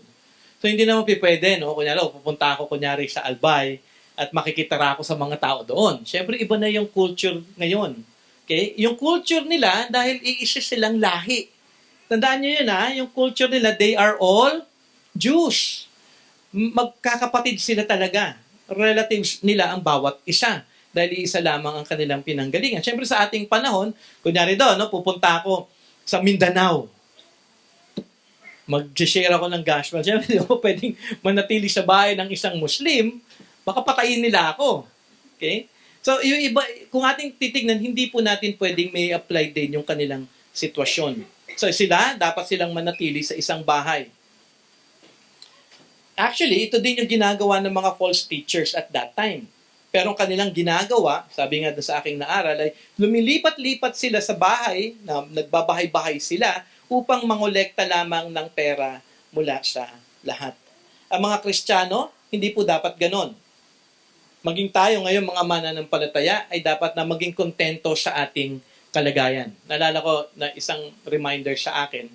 So hindi naman pwede, no? Kunyari, pupunta ako sa Albay at makikitara ako sa mga tao doon. Siyempre, iba na yung culture ngayon. Okay? Yung culture nila, dahil iisa silang lahi. Tandaan nyo yun ha, yung culture nila, they are all Jews. Magkakapatid sila talaga. Relatives nila ang bawat isa dahil isa lamang ang kanilang pinanggalingan. Siyempre sa ating panahon, kunyari doon, no, pupunta ako sa Mindanao. Mag-share ako ng gospel. Siyempre, hindi ako pwedeng manatili sa bahay ng isang Muslim, baka patayin nila ako. Okay? So, yung iba, kung ating titignan, hindi po natin pwedeng may apply din yung kanilang sitwasyon. So, dapat silang manatili sa isang bahay. Actually, ito din yung ginagawa ng mga false teachers at that time. Pero ang kanilang ginagawa, sabi nga sa aking naaral, ay lumilipat-lipat sila sa bahay, na nagbabahay-bahay sila, upang mangolekta lamang ng pera mula sa lahat. Ang mga Kristiyano, hindi po dapat ganon. Maging tayo ngayon, mga mananampalataya, ay dapat na maging kontento sa ating kalagayan. Naalala ko na isang reminder sa akin.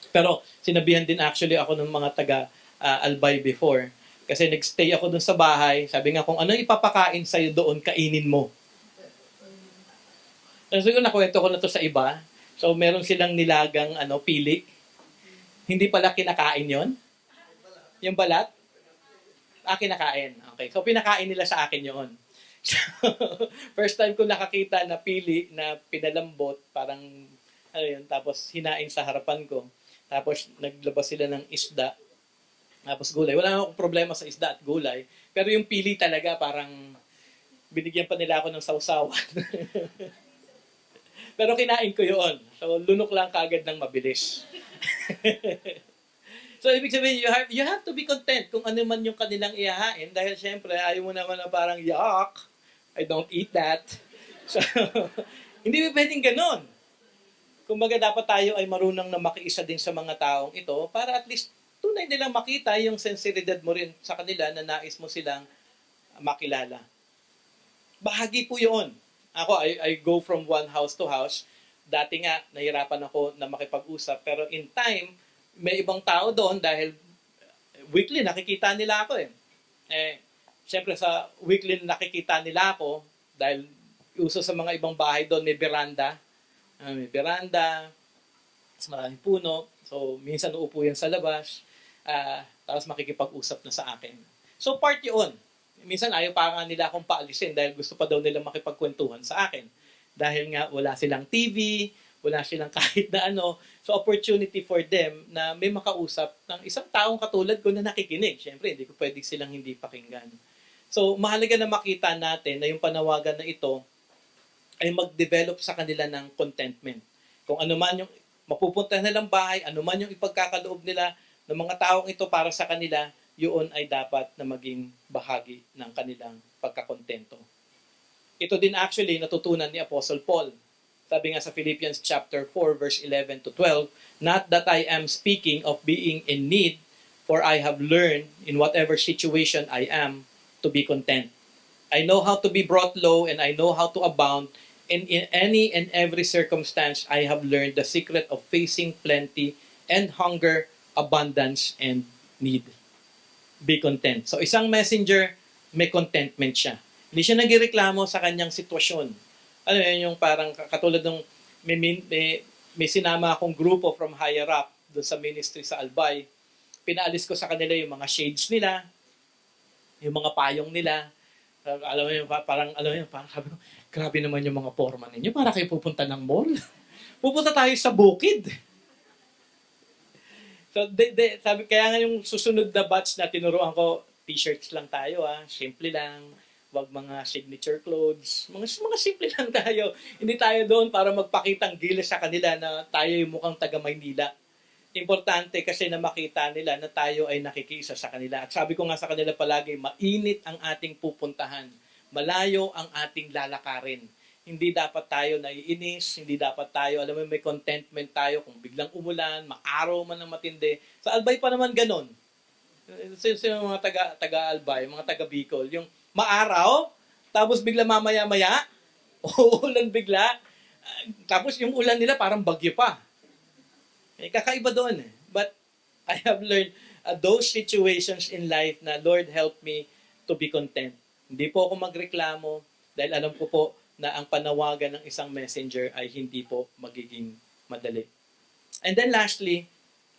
Pero sinabihan din actually ako ng mga taga Albay before. Kasi nagstay ako dun sa bahay. Sabi nga, kung ano ipapakain sa'yo doon, kainin mo. So, nakwento ko na to sa iba. So, meron silang nilagang pili. Hindi pala kinakain yon. Yung balat? Kinakain. Okay. So, pinakain nila sa akin yon. So, first time ko nakakita na pili na pinalambot, parang, tapos hinain sa harapan ko. Tapos, naglabas sila ng isda. Tapos gulay. Wala akong problema sa isda at gulay. Pero yung pili talaga, parang binigyan pa nila ako ng sausawan. Pero kinain ko yun. So, lunok lang kaagad ng mabilis. So, ibig sabihin, you have to be content kung ano man yung kanilang ihahain dahil syempre, ayaw mo naman na parang, yuck, I don't eat that. So, hindi ba pwedeng ganun? Kumbaga, dapat tayo ay marunong na makiisa din sa mga taong ito para at least tunay nilang makita yung sensibilidad mo rin sa kanila na nais mo silang makilala. Bahagi po yun. Ako, I go from one house to house. Dati nga, nahirapan ako na makipag-usap. Pero in time, may ibang tao doon dahil weekly nakikita nila ako eh. Siyempre sa weekly nakikita nila ako dahil uso sa mga ibang bahay doon may veranda. May veranda, maraming puno. So, minsan uupo yan sa labas. Tapos makikipag-usap na sa akin. So, part yun. Minsan ayaw pa nga nila akong paalisin dahil gusto pa daw nila makipagkwentuhan sa akin. Dahil nga wala silang TV, wala silang kahit na ano. So, opportunity for them na may makausap ng isang taong katulad ko na nakikinig. Siyempre, hindi ko pwedeng silang hindi pakinggan. So, mahalaga na makita natin na yung panawagan na ito ay mag-develop sa kanila ng contentment. Kung ano man yung mapupunta nilang bahay, ano man yung ipagkakaloob nila ng mga taong ito para sa kanila, yun ay dapat na maging bahagi ng kanilang pagkakontento. Ito din actually natutunan ni Apostle Paul. Sabi nga sa Philippians chapter 4 verse 11 to 12, "Not that I am speaking of being in need, for I have learned in whatever situation I am to be content. I know how to be brought low and I know how to abound. And in any and every circumstance, I have learned the secret of facing plenty and hunger, abundance, and need." Be content. So isang messenger, may contentment siya. Hindi siya nagreklamo sa kanyang sitwasyon. Ano yun, yung parang katulad ng may sinama akong grupo from higher up doon sa ministry sa Albay. Pinaalis ko sa kanila yung mga shades nila, yung mga payong nila. Alam mo yun, parang sabi ko, grabe naman yung mga forma ninyo. Para kayo pupunta ng mall. Pupunta tayo sa bukid. So, sabi, kaya nga yung susunod na batch na tinuruan ko, t-shirts lang tayo, simple lang, wag mga signature clothes, mga simple lang tayo. Hindi tayo doon para magpakitang gilas sa kanila na tayo yung mukhang taga Maynila. Importante kasi na makita nila na tayo ay nakikiisa sa kanila. At sabi ko nga sa kanila palagi, mainit ang ating pupuntahan. Malayo ang ating lalakarin. Hindi dapat tayo naiinis, hindi dapat tayo, alam mo, may contentment tayo kung biglang umulan, maaraw man ng matindi. Sa Albay pa naman ganun. Yung mga taga-Albay, mga taga-Bicol, yung maaraw, tapos bigla mamaya-maya, uulan bigla, tapos yung ulan nila parang bagyo pa. Kakaiba doon eh. But I have learned those situations in life na Lord help me to be content. Hindi po ako magreklamo dahil alam ko po na ang panawagan ng isang messenger ay hindi po magiging madali. And then lastly,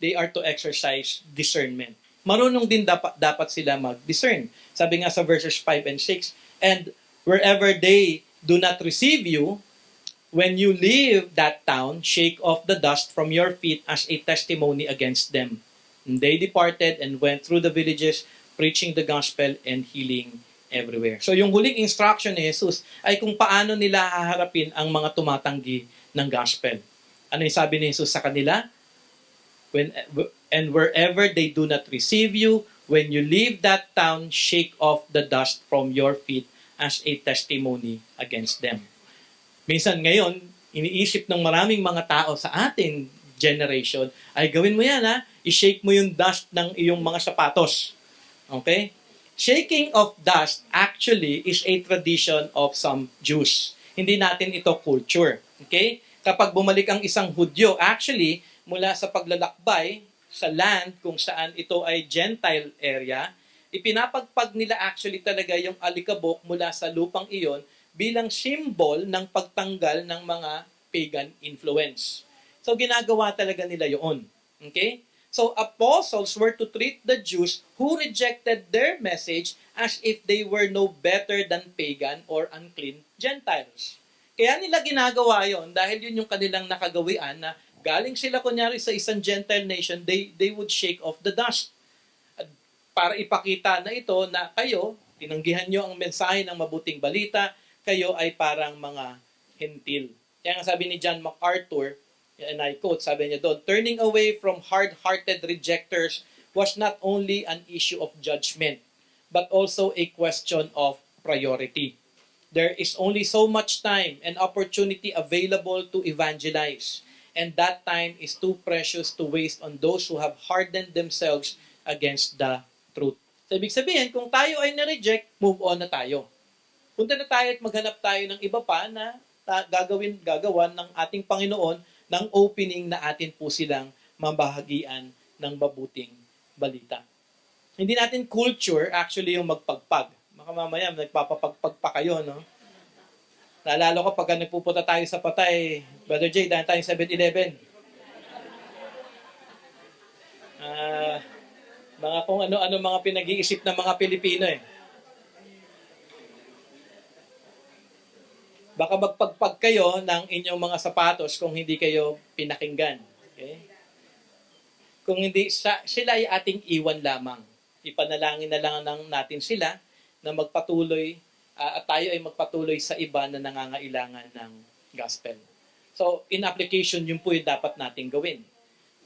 they are to exercise discernment. Marunong din dapat sila mag-discern. Sabi nga sa verses 5 and 6, "And wherever they do not receive you, when you leave that town, shake off the dust from your feet as a testimony against them." And they departed and went through the villages, preaching the gospel and healing everywhere. So yung huling instruction ni Jesus ay kung paano nila haharapin ang mga tumatanggi ng gospel. Ano yung sabi ni Jesus sa kanila? And wherever they do not receive you, when you leave that town, shake off the dust from your feet as a testimony against them. Minsan ngayon, iniisip ng maraming mga tao sa ating generation, ay gawin mo yan i-shake mo yung dust ng iyong mga sapatos. Okay? Shaking of dust actually is a tradition of some Jews. Hindi natin ito culture. Okay? Kapag bumalik ang isang Hudyo, actually, mula sa paglalakbay sa land kung saan ito ay Gentile area, ipinapagpag nila actually talaga yung alikabok mula sa lupang iyon bilang symbol ng pagtanggal ng mga pagan influence. So, ginagawa talaga nila yun. Okay? So, apostles were to treat the Jews who rejected their message as if they were no better than pagan or unclean Gentiles. Kaya nila ginagawa yon dahil yun yung kanilang nakagawian na galing sila kunyari sa isang Gentile nation, they would shake off the dust. At para ipakita na ito na kayo, tinanggihan nyo ang mensahe ng mabuting balita, kayo ay parang mga hentil. Kaya nga sabi ni John MacArthur, and I quote, sabi niya doon, turning away from hard-hearted rejectors was not only an issue of judgment, but also a question of priority. There is only so much time and opportunity available to evangelize, and that time is too precious to waste on those who have hardened themselves against the truth. So, ibig sabihin, kung tayo ay na-reject, move on na tayo. Punta na tayo at maghanap tayo ng iba pa na gagawan ng ating Panginoon ng opening na atin po silang mabahagian ng mabuting balita. Hindi natin culture actually yung magpagpag. Baka mamaya nagpapapagpag pa kayo, no? Naalala ko pagka nagpupunta tayo sa Patay, Brother Jay, dahil tayo 7-Eleven. Mga kung ano-ano mga pinag-iisip ng mga Pilipino eh. Baka magpagpag kayo ng inyong mga sapatos kung hindi kayo pinakinggan. Okay? Kung hindi, sila ay ating iwan lamang. Ipanalangin na lang natin sila na magpatuloy at tayo ay magpatuloy sa iba na nangangailangan ng gospel. So, in application, yun po yung dapat nating gawin.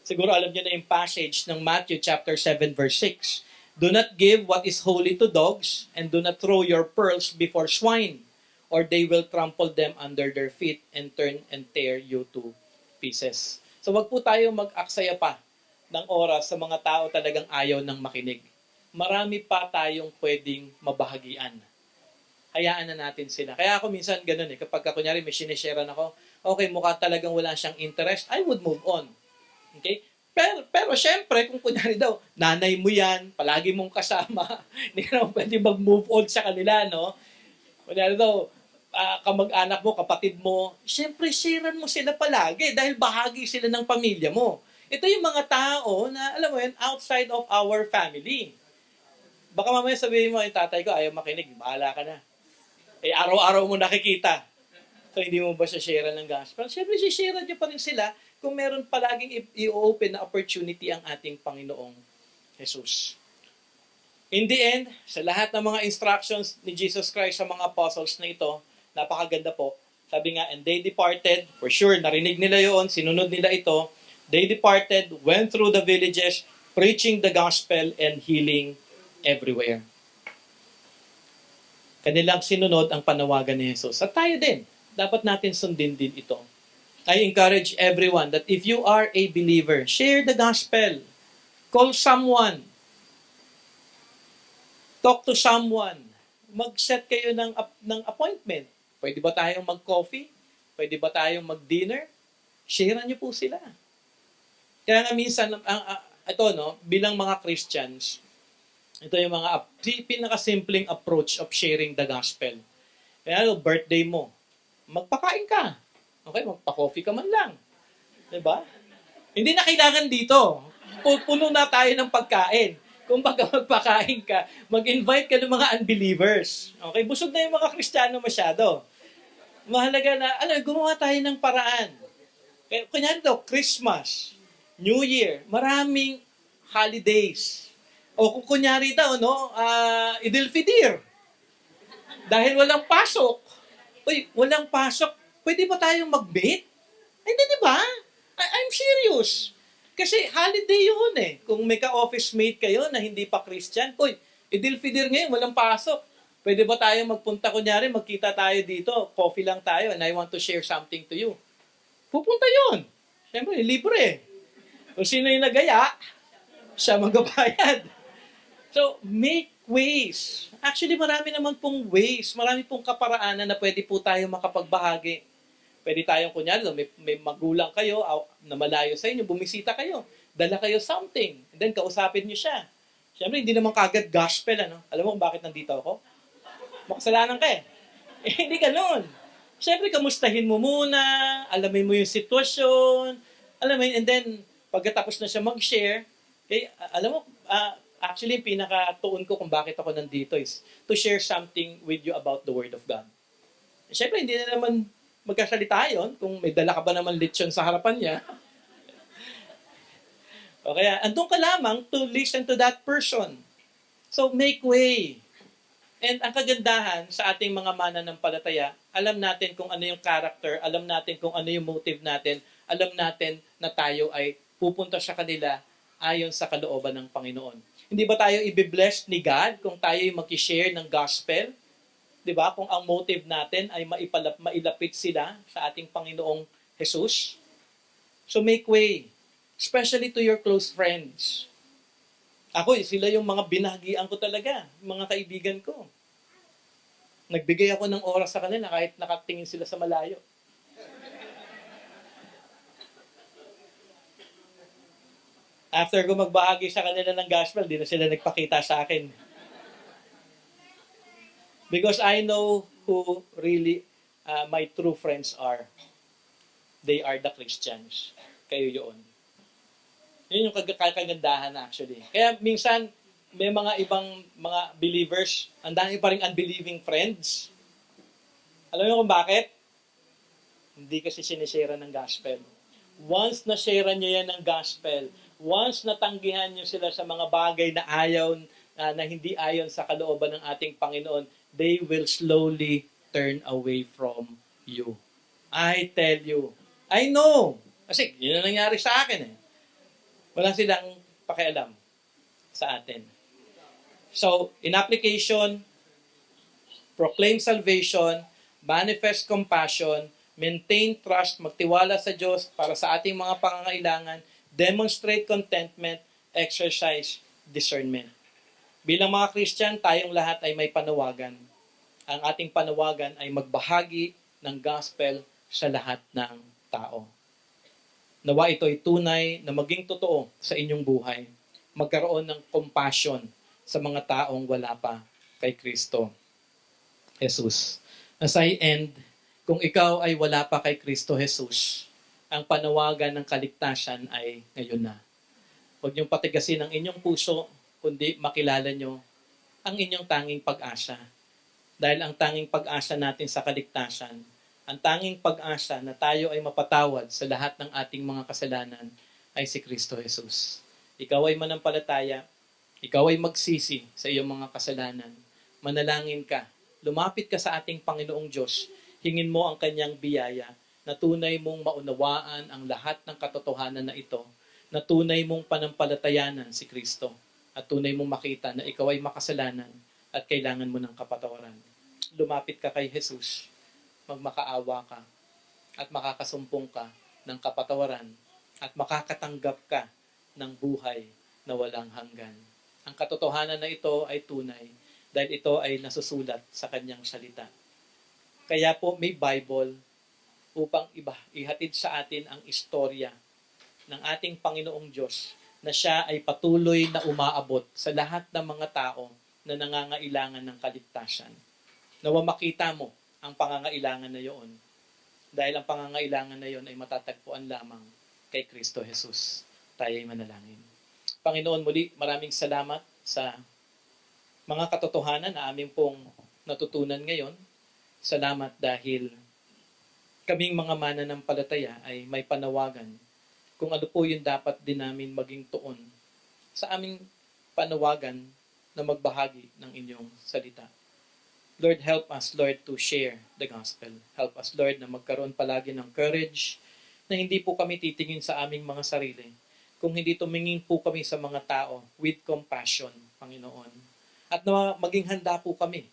Siguro alam niyo na yung passage ng Matthew chapter 7 verse 6. Do not give what is holy to dogs, and do not throw your pearls before swine, or they will trample them under their feet and turn and tear you to pieces. So wag po tayo mag-aksaya pa ng oras sa mga tao talagang ayaw ng makinig. Marami pa tayong pwedeng mabahagian. Hayaan na natin sila. Kaya ako minsan ganun eh, kapag kunyari may sinisharean ako, okay, mukha talagang wala siyang interest, I would move on. Okay? Pero syempre, kung kunyari daw, nanay mo yan, palagi mong kasama, hindi ka naman pwede mag-move on sa kanila, no? Kunyari daw, kamag-anak mo, kapatid mo, syempre, sharean mo sila palagi dahil bahagi sila ng pamilya mo. Ito yung mga tao na, alam mo yun, outside of our family. Baka mamaya sabihin mo, yung tatay ko ayaw makinig, bahala ka na. Eh, araw-araw mo nakikita. So, hindi mo ba siya share ng gospel? Syempre, share niyo pa rin sila kung meron palaging i-open na opportunity ang ating Panginoong Jesus. In the end, sa lahat ng mga instructions ni Jesus Christ sa mga apostles na ito, napakaganda po. Sabi nga, and they departed, for sure, narinig nila yon, sinunod nila ito. They departed, went through the villages, preaching the gospel and healing everywhere. Kanilang sinunod ang panawagan ni Jesus. At tayo din, dapat natin sundin din ito. I encourage everyone that if you are a believer, share the gospel. Call someone. Talk to someone. Mag-set kayo ng appointment. Pwede ba tayong mag-coffee? Pwede ba tayong mag-dinner? Sharean niyo po sila. Kaya nga minsan, ito, no, bilang mga Christians, ito yung mga pinakasimpleng approach of sharing the gospel. Kaya birthday mo, magpakain ka. Okay, magpa-coffee ka man lang. Diba? Hindi na kailangan dito. Puno na tayo ng pagkain. Kung baga magpakain ka, mag-invite ka ng mga unbelievers. Okay, busog na yung mga Kristiyano masyado. Mahalaga na, gumawa tayo ng paraan. Kaya, kunyari daw, Christmas, New Year, maraming holidays. O kung kunyari daw, no, Idil Fidir. Dahil walang pasok. Uy, walang pasok. Pwede ba tayong mag-bake? Hindi, di ba? I'm serious. Kasi holiday yun eh. Kung may ka-office mate kayo na hindi pa Christian, uy, Idil Fidir ngayon, walang pasok. Pwede ba tayo magpunta, kunyari, magkita tayo dito, coffee lang tayo, and I want to share something to you. Pupunta yun. Siyempre, libre. Kung sino yung nagaya, siya magabayad. So, make ways. Actually, marami naman pong ways. Marami pong kaparaanan na pwede po tayo makapagbahagi. Pwede tayong, kunyari, may magulang kayo na malayo sa inyo, bumisita kayo, dala kayo something, and then kausapin niyo siya. Siyempre, hindi naman kagad gospel, ano? Alam mo kung bakit nandito ako? Makasalanan ka eh. Hindi ganun. Siyempre, kamustahin mo muna, alamin mo yung sitwasyon, alam mo yun, and then, pagkatapos na siya mag-share, alam mo, actually, pinakatuon ko kung bakit ako nandito is to share something with you about the Word of God. Siyempre, hindi na naman magkasalita yun, kung may dala ka ba naman lechon sa harapan niya. O kaya, andun ka lamang to listen to that person. So, make way. And ang kagandahan sa ating mga mananampalataya, alam natin kung ano yung character, alam natin kung ano yung motive natin, alam natin na tayo ay pupunta sa kanila ayon sa kalooban ng Panginoon. Hindi ba tayo i-bless ni God kung tayo ay mag-share ng gospel? 'Di ba? Kung ang motive natin ay mailapit sila sa ating Panginoong Jesus. So make way, especially to your close friends. Ako, sila yung mga binahagian ko talaga, mga kaibigan ko. Nagbigay ako ng oras sa kanila kahit nakatingin sila sa malayo. After ko magbahagi sa kanila ng gospel, di na sila nagpakita sa akin. Because I know who really my true friends are. They are the Christians. Kayo yun. Yun yung kagandahan actually. Kaya minsan, may mga ibang mga believers, ang dami pa rin unbelieving friends. Alam niyo kung bakit? Hindi kasi sinishare ng gospel. Once na-share niyo yan ng gospel, once natanggihan niyo sila sa mga bagay na ayaw, na hindi ayon sa kalooban ng ating Panginoon, they will slowly turn away from you. I tell you. I know. Kasi yun ang nangyari sa akin eh. Wala silang pakialam sa atin. So, in application, proclaim salvation, manifest compassion, maintain trust, magtiwala sa Diyos para sa ating mga pangangailangan, demonstrate contentment, exercise discernment. Bilang mga Christian, tayong lahat ay may panawagan. Ang ating panawagan ay magbahagi ng gospel sa lahat ng tao. Nawa ito ay tunay na maging totoo sa inyong buhay. Magkaroon ng compassion sa mga taong wala pa kay Kristo Jesus. As I end, kung ikaw ay wala pa kay Kristo Jesus, ang panawagan ng kaligtasan ay ngayon na. Huwag niyong patigasin ang inyong puso, kundi makilala niyo ang inyong tanging pag-asa. Dahil ang tanging pag-asa natin sa kaligtasan, ang tanging pag-asa na tayo ay mapatawad sa lahat ng ating mga kasalanan ay si Kristo Jesus. Ikaw ay manampalataya, ikaw ay magsisi sa iyong mga kasalanan. Manalangin ka, lumapit ka sa ating Panginoong Diyos, hingin mo ang kanyang biyaya na tunay mong maunawaan ang lahat ng katotohanan na ito, na tunay mong panampalatayanan si Kristo, at tunay mong makita na ikaw ay makasalanan at kailangan mo ng kapatawaran. Lumapit ka kay Jesus, magmakaawa ka, at makakasumpong ka ng kapatawaran, at makakatanggap ka ng buhay na walang hanggan. Ang katotohanan na ito ay tunay dahil ito ay nasusulat sa kanyang salita. Kaya po may Bible upang ihatid sa atin ang istorya ng ating Panginoong Diyos na siya ay patuloy na umaabot sa lahat ng mga tao na nangangailangan ng kaligtasan. Nawa makita mo ang pangangailangan na iyon dahil ang pangangailangan na iyon ay matatagpuan lamang kay Kristo Jesus. Tayo ay manalangin. Panginoon, muli maraming salamat sa mga katotohanan na aming pong natutunan ngayon. Salamat dahil kaming mga mananampalataya ay may panawagan kung ano po yung dapat din namin maging tuon sa aming panawagan na magbahagi ng inyong salita. Lord, help us, Lord, to share the gospel. Help us, Lord, na magkaroon palagi ng courage na hindi po kami titingin sa aming mga sarili, kung hindi tumingin po kami sa mga tao with compassion, Panginoon. At na maging handa po kami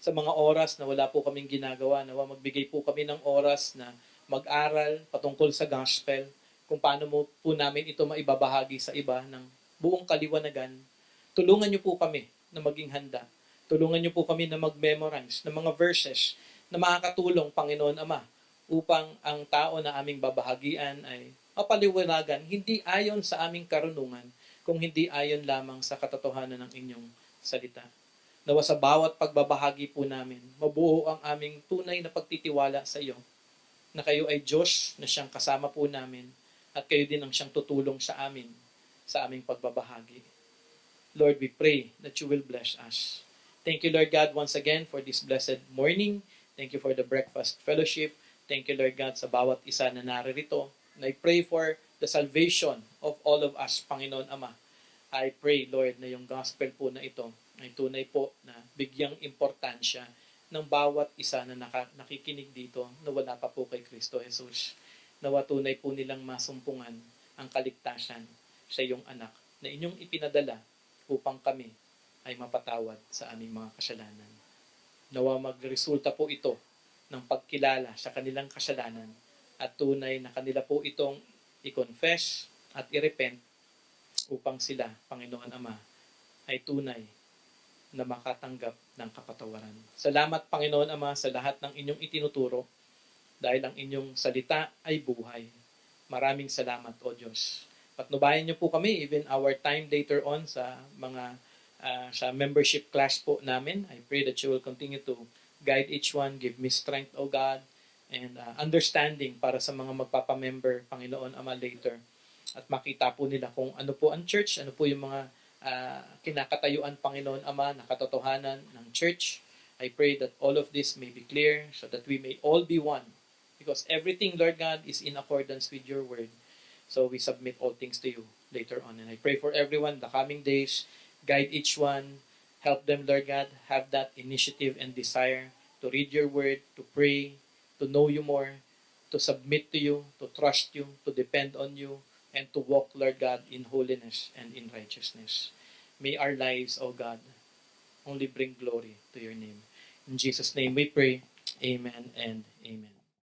sa mga oras na wala po kaming ginagawa, na magbigay po kami ng oras na mag-aral patungkol sa gospel, kung paano po namin ito maibabahagi sa iba ng buong kaliwanagan. Tulungan niyo po kami na maging handa. Tulungan niyo po kami na mag-memorize ng mga verses na makakatulong, Panginoon Ama, upang ang tao na aming babahagian ay mapaliwanagan, hindi ayon sa aming karunungan, kung hindi ayon lamang sa katotohanan ng inyong salita. Nawa sa bawat pagbabahagi po namin, mabuo ang aming tunay na pagtitiwala sa iyo, na kayo ay Diyos na siyang kasama po namin, at kayo din ang siyang tutulong sa amin, sa aming pagbabahagi. Lord, we pray that you will bless us. Thank you, Lord God, once again for this blessed morning. Thank you for the breakfast fellowship. Thank you, Lord God, sa bawat isa na naririto. And I pray for the salvation of all of us, Panginoon Ama. I pray, Lord, na yung gospel po na ito ay tunay po na bigyang importansya ng bawat isa na nakikinig dito na wala pa po kay Kristo Jesus. Nawa tunay po nilang masumpungan ang kaligtasan sa iyong anak na inyong ipinadala upang kami ay mapatawad sa aming mga kasalanan. Nawa magresulta po ito ng pagkilala sa kanilang kasalanan at tunay na kanila po itong i-confess at i-repent upang sila, Panginoon Ama, ay tunay na makatanggap ng kapatawaran. Salamat, Panginoon Ama, sa lahat ng inyong itinuturo dahil ang inyong salita ay buhay. Maraming salamat, O Diyos. Patnubayan niyo po kami, even our time later on sa mga sa membership class po namin. I pray that you will continue to guide each one, give me strength, O God, and understanding para sa mga magpapamember, Panginoon Ama, later. At makita po nila kung ano po ang church, ano po yung mga kinakatayuan, Panginoon Ama, na katotohanan ng church. I pray that all of this may be clear so that we may all be one. Because everything, Lord God, is in accordance with your word. So we submit all things to you later on. And I pray for everyone the coming days. Guide each one. Help them, Lord God, have that initiative and desire to read your word, to pray, to know you more, to submit to you, to trust you, to depend on you, and to walk, Lord God, in holiness and in righteousness. May our lives, O God, only bring glory to your name. In Jesus' name we pray. Amen and amen.